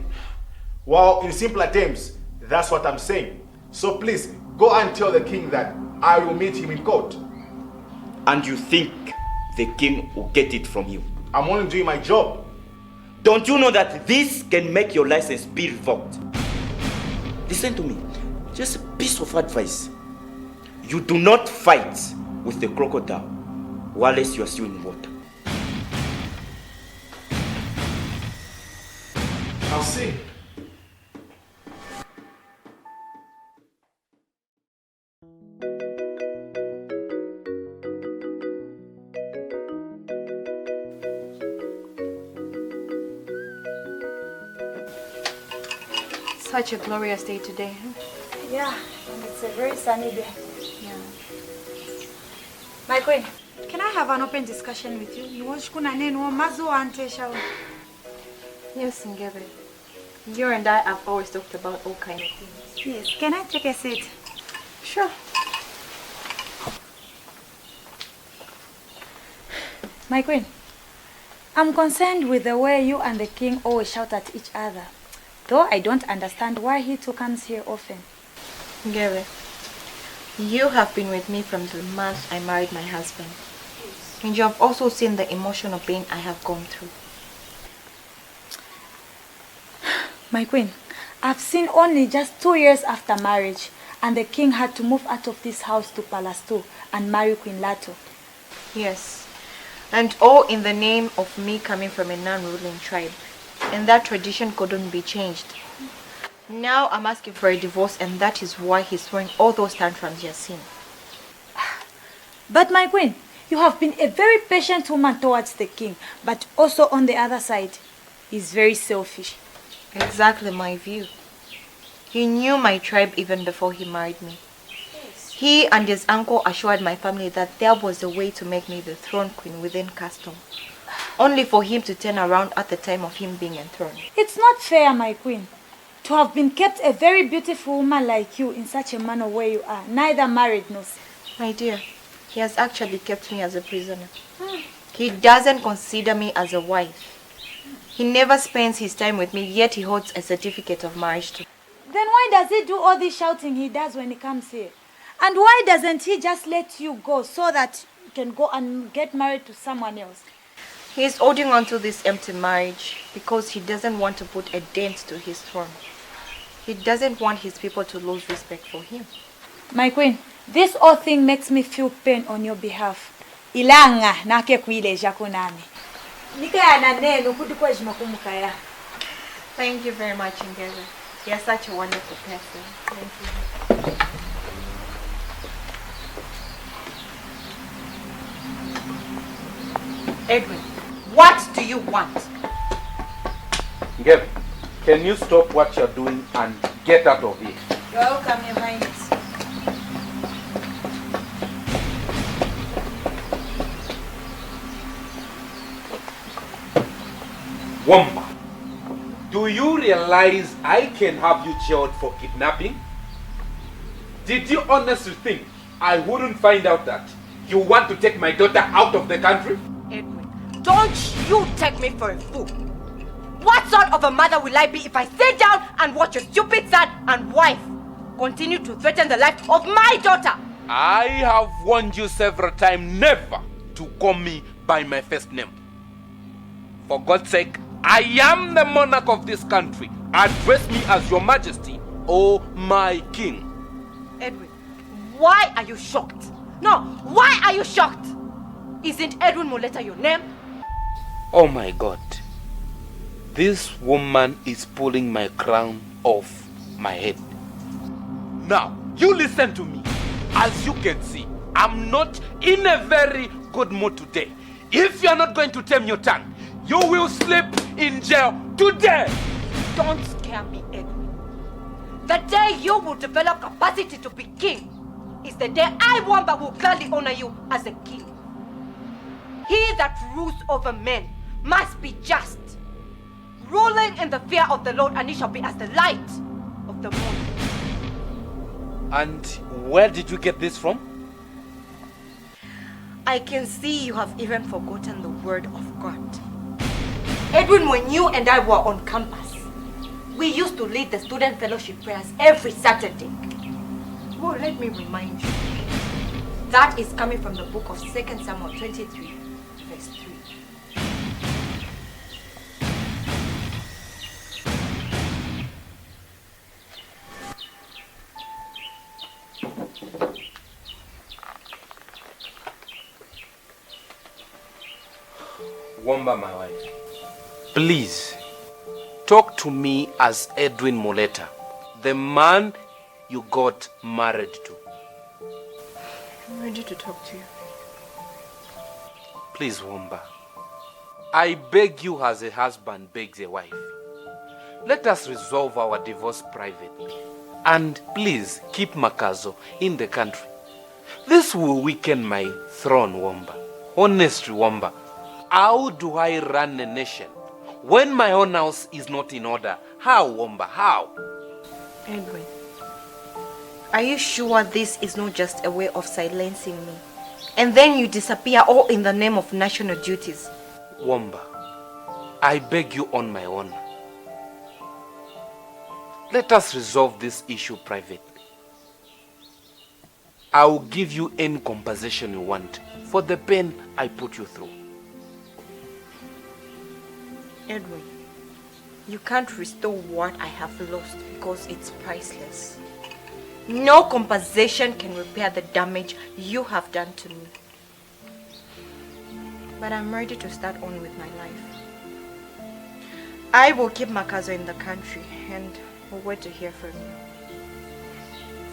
Well, in simpler terms, that's what I'm saying. So please, go and tell the king that I will meet him in court. And you think the king will get it from you? I'm only doing my job. Don't you know that this can make your license be revoked? Listen to me, just a piece of advice. You do not fight with the crocodile while you are still in water. I'll see. Such a glorious day today. Yeah, and it's a very sunny day. Yeah. My queen, can I have an open discussion with you? Yes, Ngebe. You and I have always talked about all kinds of things. Yes, can I take a seat? Sure. My queen, I'm concerned with the way you and the king always shout at each other. Though I don't understand why he too comes here often. Ngebe, you have been with me from the month I married my husband. And you have also seen the emotional pain I have gone through. My queen, I've seen only just 2 years after marriage, and the king had to move out of this house to Palace 2 and marry Queen Lato. Yes, and all in the name of me coming from a non-ruling tribe. And that tradition couldn't be changed. Now I'm asking for a divorce, and that is why he's throwing all those tantrums you're seeing. But my queen, you have been a very patient woman towards the king, but also on the other side, he's very selfish. Exactly my view. He knew my tribe even before he married me. He and his uncle assured my family that there was a way to make me the throne queen within custom, only for him to turn around at the time of him being enthroned. It's not fair, my queen, to have been kept a very beautiful woman like you in such a manner where you are, neither married nor single. My dear, he has actually kept me as a prisoner. He doesn't consider me as a wife. He never spends his time with me, yet he holds a certificate of marriage too. Then why does he do all this shouting he does when he comes here? And why doesn't he just let you go so that you can go and get married to someone else? He's holding on to this empty marriage because he doesn't want to put a dent to his throne. He doesn't want his people to lose respect for him. My queen, this whole thing makes me feel pain on your behalf. Ilanga nake kuile jakunami. Nikaya na neno kudikwejima kumukaya. Thank you very much, Ngeze. You're such a wonderful person. Thank you. Edwin, what do you want? Ngebe, can you stop what you're doing and get out of here? You're welcome, Your Highness. Wamba, do you realize I can have you jailed for kidnapping? Did you honestly think I wouldn't find out that You want to take my daughter out of the country? Edwin, don't you take me for a fool. What sort of a mother will I be if I sit down and watch your stupid son and wife continue to threaten the life of my daughter? I have warned you several times never to call me by my first name. For God's sake, I am the monarch of this country. Address me as your majesty or my king. Edwin, why are you shocked? No, why are you shocked? Isn't Edwin Muleta your name? Oh my God. This woman is pulling my crown off my head. Now, you listen to me. As you can see, I'm not in a very good mood today. If you're not going to tame your tongue, you will sleep in jail today. Don't scare me, Edwin. The day you will develop capacity to be king is the day I, Wamba, will gladly honor you as a king. He that rules over men must be just, ruling in the fear of the Lord, and he shall be as the light of the morning. And where did you get this from? I can see you have even forgotten the word of God. Edwin, when you and I were on campus, we used to lead the student fellowship prayers every Saturday. Well, let me remind you. That is coming from the book of 2 Samuel 23, verse 3. Wamba, my wife, please talk to me as Edwin Muleta, the man you got married to. I'm ready to talk to you. Please, Wamba, I beg you as a husband begs a wife. Let us resolve our divorce privately. And please keep Makazo in the country. This will weaken my throne, Wamba. Honestly, Wamba, how do I run a nation when my own house is not in order? How, Wamba, how? Edwin, are you sure this is not just a way of silencing me? And then you disappear all in the name of national duties? Wamba, I beg you on my honor. Let us resolve this issue privately. I will give you any compensation you want for the pain I put you through. Edwin, you can't restore what I have lost because it's priceless. No compensation can repair the damage you have done to me. But I'm ready to start on with my life. I will keep Makazo in the country and will wait to hear from you.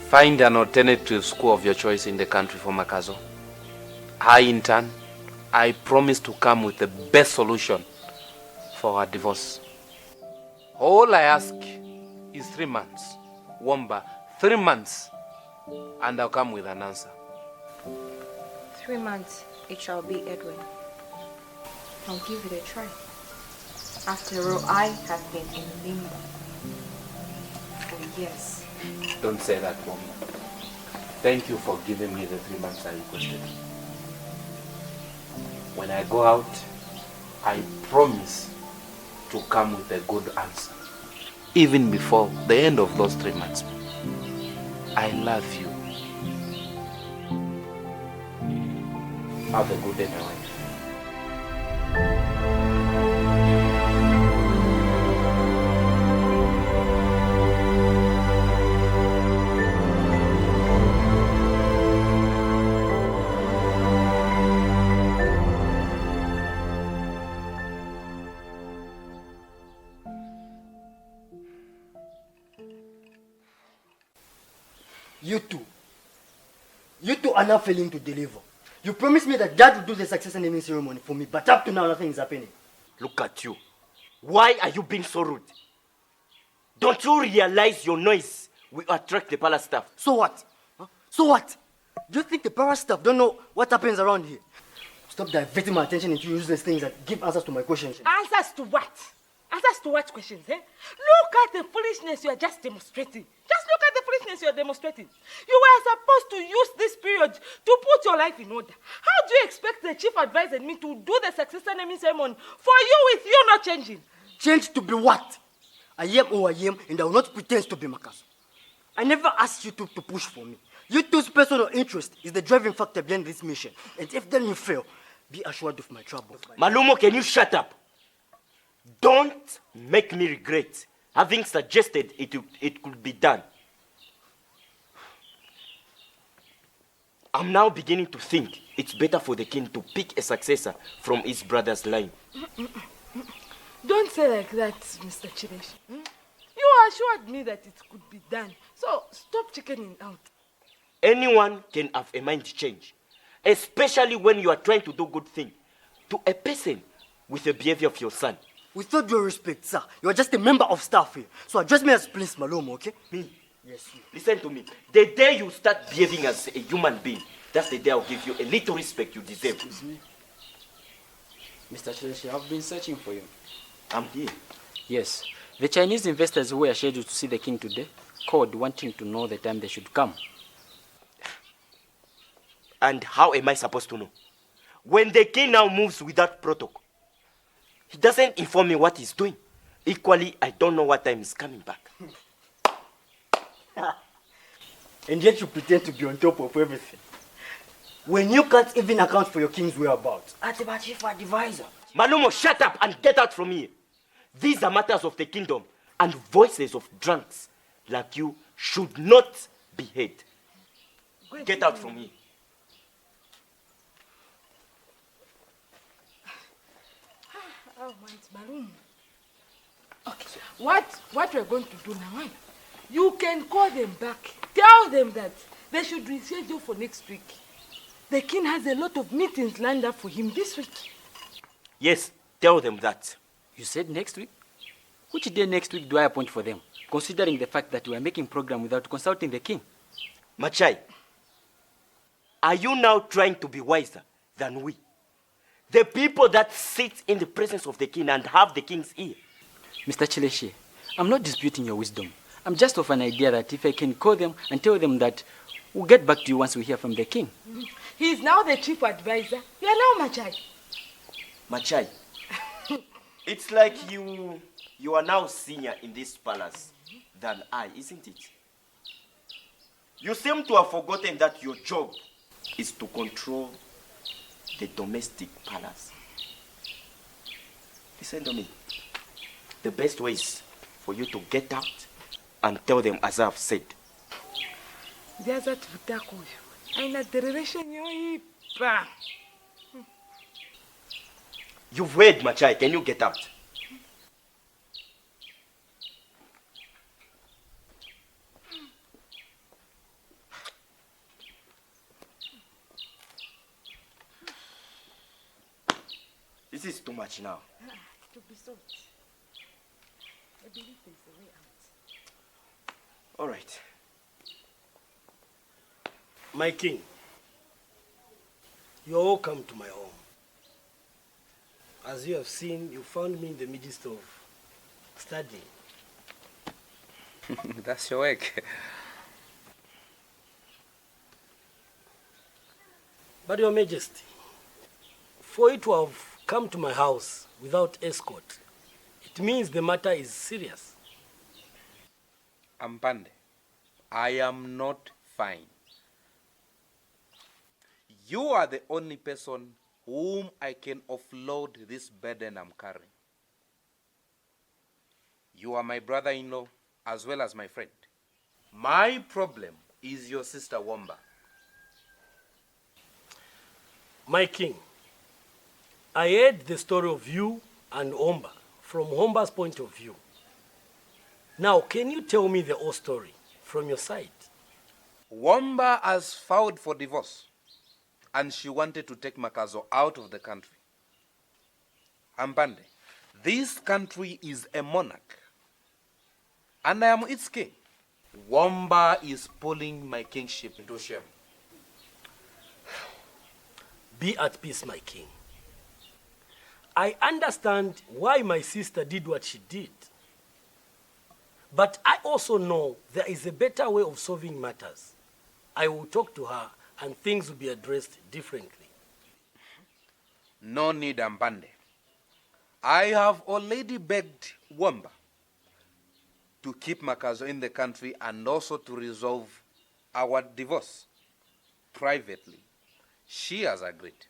Find an alternative school of your choice in the country for Makazo. I, in turn, I promise to come with the best solution for our divorce. All I ask is 3 months. Wamba, 3 months, and I'll come with an answer. 3 months it shall be, Edwin. I'll give it a try. After all, I have been in limbo for years. Don't say that, Wamba. Thank you for giving me the 3 months I requested. When I go out, I promise to come with a good answer. Even before the end of those 3 months. I love you. Have a good day, my wife. You two are now failing to deliver. You promised me that Dad would do the succession naming ceremony for me, but up to now nothing is happening. Look at you. Why are you being so rude? Don't you realize your noise will attract the palace staff? So what? Huh? So what? Do you think the palace staff don't know what happens around here? Stop diverting my attention into useless things that give answers to my questions. Answers to what? Answers to what questions, eh? Look at the foolishness you are just demonstrating. Just look at the foolishness inconvenience you're demonstrating. You were supposed to use this period to put your life in order. How do you expect the chief advisor and me to do the successor naming ceremony for you with you not changing? Change to be what? I am who I am, and I will not pretend to be Makazo. I never asked you to push for me. You two's personal interest is the driving factor behind this mission. And if then you fail, be assured of my trouble. Malumo, can you shut up? Don't make me regret having suggested it could be done. I'm now beginning to think it's better for the king to pick a successor from his brother's line. Don't say like that, Mr. Chiresh. You assured me that it could be done. So stop chickening out. Anyone can have a mind change, especially when you are trying to do good thing to a person with the behavior of your son. With all due respect, sir, you are just a member of staff here. So address me as Prince Malomo, okay? Me? Yes, you. Listen to me. The day you start behaving as a human being, that's the day I'll give you a little respect you deserve. Excuse me. Mr. Chiresh, I've been searching for you. I'm here. Yes. The Chinese investors who were scheduled to see the king today called wanting to know the time they should come. And how am I supposed to know? When the king now moves without protocol, he doesn't inform me what he's doing. Equally, I don't know what time he's coming back. And yet you pretend to be on top of everything. When you can't even account for your king's whereabouts. Atiba chief advisor. Malumo, shut up and get out from here. These are matters of the kingdom, and voices of drunks like you should not be heard. Get out from here. Oh, it's Maroon. Okay, what we're going to do now, you can call them back. Tell them that they should reschedule for next week. The king has a lot of meetings lined up for him this week. Yes, tell them that. You said next week? Which day next week do I appoint for them, considering the fact that we are making program without consulting the king? Machai, are you now trying to be wiser than we? The people that sit in the presence of the king and have the king's ear. Mr. Chileshe, I'm not disputing your wisdom. I'm just of an idea that if I can call them and tell them that we'll get back to you once we hear from the king. He is now the chief advisor. You are now Machai. Machai, it's like you are now senior in this palace than I, isn't it? You seem to have forgotten that your job is to control the domestic palace. Listen to me. The best way is for you to get out and tell them as I've said. There's that vitakoyo. Aina derivation yo ipa. You've heard, Machai. Can you get out? This is too much now. To be so. I believe there's a way out. All right. My king, you're welcome to my home. As you have seen, you found me in the midst of studying. That's your work. But Your Majesty, for you to have come to my house without escort, it means the matter is serious. Ampande, I am not fine. You are the only person whom I can offload this burden I'm carrying. You are my brother-in-law as well as my friend. My problem is your sister Wamba. My king, I heard the story of you and Omba from Omba's point of view. Now, can you tell me the whole story from your side? Wamba has filed for divorce, and she wanted to take Makazo out of the country. Ampande, this country is a monarch, and I am its king. Wamba is pulling my kingship into shame. Be at peace, my king. I understand why my sister did what she did. But I also know there is a better way of solving matters. I will talk to her and things will be addressed differently. No need, Ampande. I have already begged Wamba to keep Makazo in the country and also to resolve our divorce privately. She has agreed.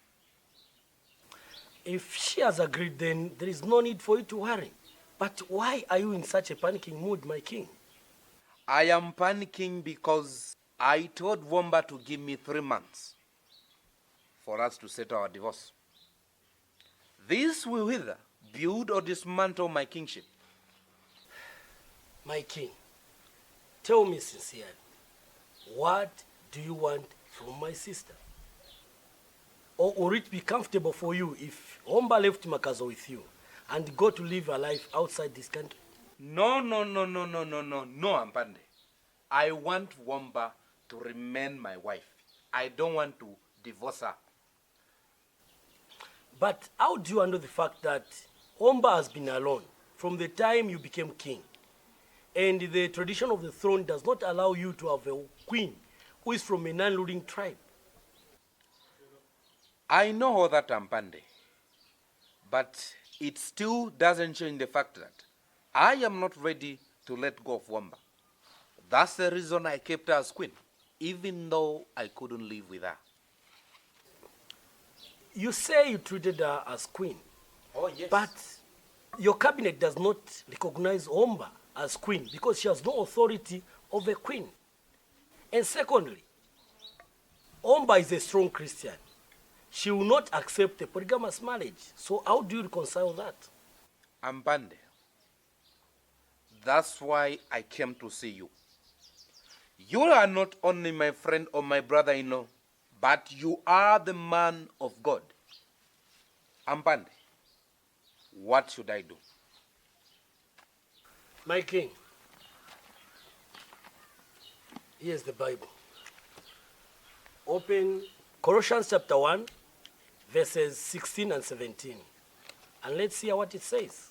If she has agreed, then there is no need for you to worry. But why are you in such a panicking mood, my king? I am panicking because I told Wamba to give me 3 months for us to settle our divorce. This will either build or dismantle my kingship. My king, tell me sincerely, what do you want from my sister? Or would it be comfortable for you if Omba left Makazo with you and go to live a life outside this country? No, Ampande. I want Wamba to remain my wife. I don't want to divorce her. But how do you handle the fact that Omba has been alone from the time you became king? And the tradition of the throne does not allow you to have a queen who is from a non-ruling tribe. I know all that, Ampande. But it still doesn't change the fact that I am not ready to let go of Wamba. That's the reason I kept her as queen, even though I couldn't live with her. You say you treated her as queen. Oh, yes. But your cabinet does not recognize Omba as queen because she has no authority of a queen. And secondly, Omba is a strong Christian. She will not accept a polygamous marriage. So how do you reconcile that? Ampande, that's why I came to see you. You are not only my friend or my brother-in-law, but you are the man of God. Ampande, what should I do? My king, here's the Bible. Open Colossians chapter 1, verses 16 and 17. And let's hear what it says.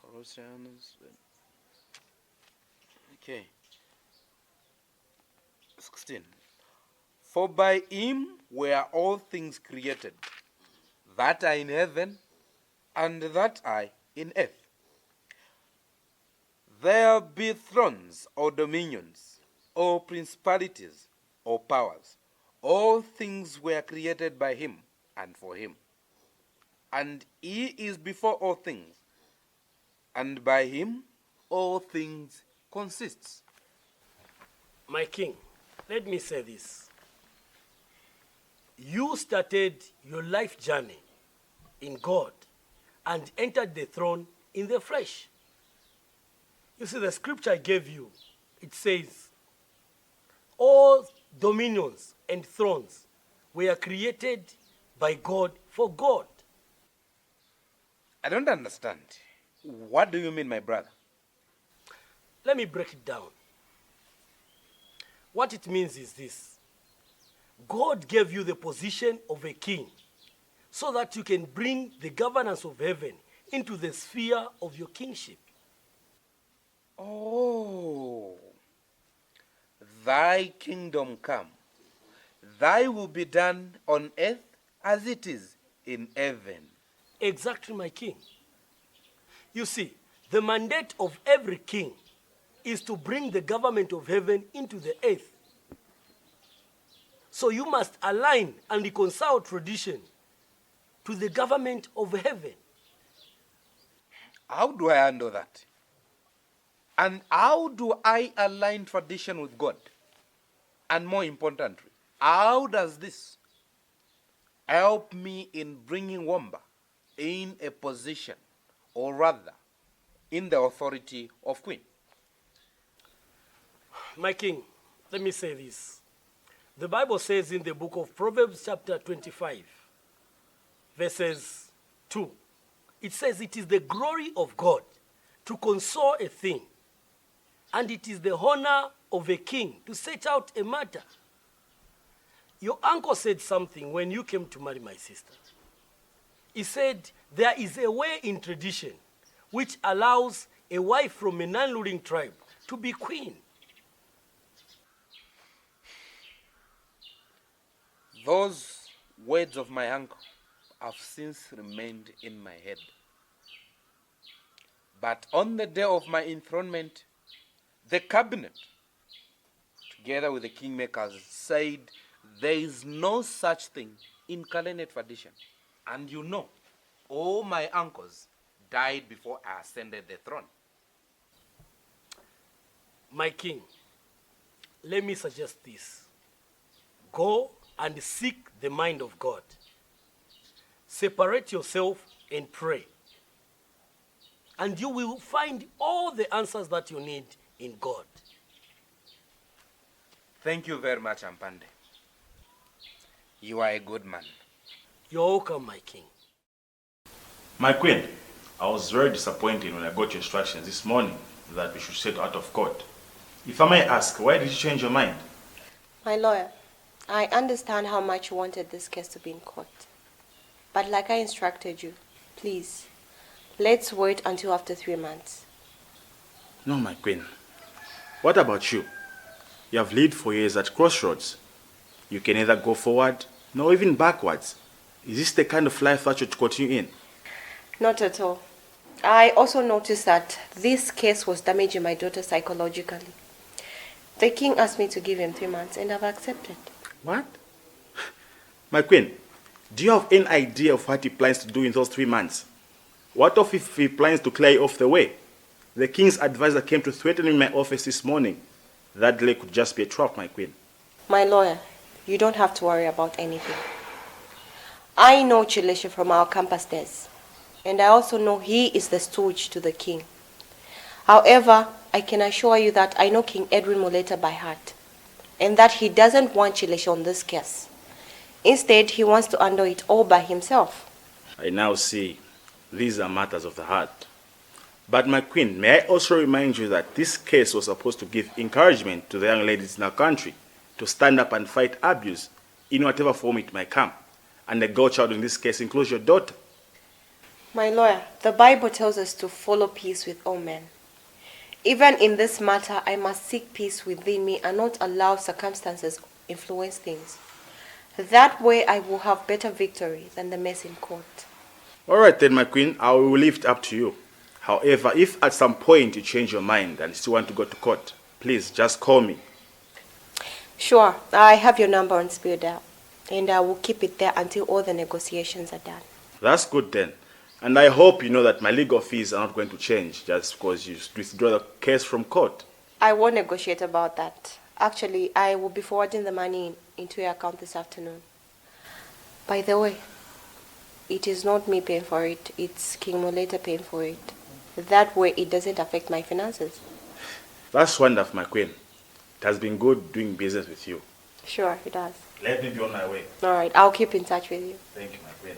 Colossians. Okay. 16. For by him were all things created, that are in heaven and that are in earth. There be thrones or dominions or principalities or powers. All things were created by him and for him. And he is before all things, and by him all things consists. My king, let me say this. You started your life journey in God and entered the throne in the flesh. You see, the scripture I gave you, it says, all dominions and thrones were created by God for God. I don't understand. What do you mean, my brother? Let me break it down. What it means is this. God gave you the position of a king so that you can bring the governance of heaven into the sphere of your kingship. Oh, thy kingdom come. Thy will be done on earth as it is in heaven. Exactly, my king. You see, the mandate of every king is to bring the government of heaven into the earth. So you must align and reconcile tradition to the government of heaven. How do I handle that? And how do I align tradition with God? And more importantly, how does this help me in bringing Wamba in a position, or rather, in the authority of Queen? My king, let me say this. The Bible says in the book of Proverbs chapter 25, verses 2, it says, it is the glory of God to console a thing, and it is the honor of a king to set out a matter. Your uncle said something when you came to marry my sister. He said, there is a way in tradition which allows a wife from a non-ruling tribe to be queen. Those words of my uncle have since remained in my head. But on the day of my enthronement, the cabinet, together with the kingmakers, said there is no such thing in Kalene tradition. And you know, all my uncles died before I ascended the throne. My king, let me suggest this. Go and seek the mind of God. Separate yourself and pray. And you will find all the answers that you need in God. Thank you very much, Ampande. You are a good man. You're welcome, my king. My queen, I was very disappointed when I got your instructions this morning that we should settle out of court. If I may ask, why did you change your mind? My lawyer, I understand how much you wanted this case to be in court. But like I instructed you, please, let's wait until after 3 months. No, my queen. What about you? You have lived for years at crossroads. You can neither go forward nor even backwards. Is this the kind of life that you should continue in? Not at all. I also noticed that this case was damaging my daughter psychologically. The king asked me to give him 3 months and I've accepted. What? My queen, do you have any idea of what he plans to do in those 3 months? What if he plans to clear you off the way? The king's advisor came to threaten me in my office this morning. That delay could just be a trap, my queen. My lawyer, you don't have to worry about anything. I know Chileshe from our campus days, and I also know he is the stooge to the king. However, I can assure you that I know King Edwin Moleta by heart, and that he doesn't want Chileshe on this case. Instead, he wants to handle it all by himself. I now see these are matters of the heart. But my queen, may I also remind you that this case was supposed to give encouragement to the young ladies in our country to stand up and fight abuse in whatever form it might come. And the girl child in this case includes your daughter. My lawyer, the Bible tells us to follow peace with all men. Even in this matter, I must seek peace within me and not allow circumstances influence things. That way I will have better victory than the mess in court. All right then, my queen, I will leave it up to you. However, if at some point you change your mind and still want to go to court, please just call me. Sure, I have your number on speed dial, and I will keep it there until all the negotiations are done. That's good then. And I hope you know that my legal fees are not going to change just because you withdraw the case from court. I won't negotiate about that. Actually, I will be forwarding the money into your account this afternoon. By the way, it is not me paying for it, it's King Moleta paying for it. That way it doesn't affect my finances. That's wonderful, my queen. It has been good doing business with you. Sure, it does. Let me be on my way. All right, I'll keep in touch with you. Thank you, my queen.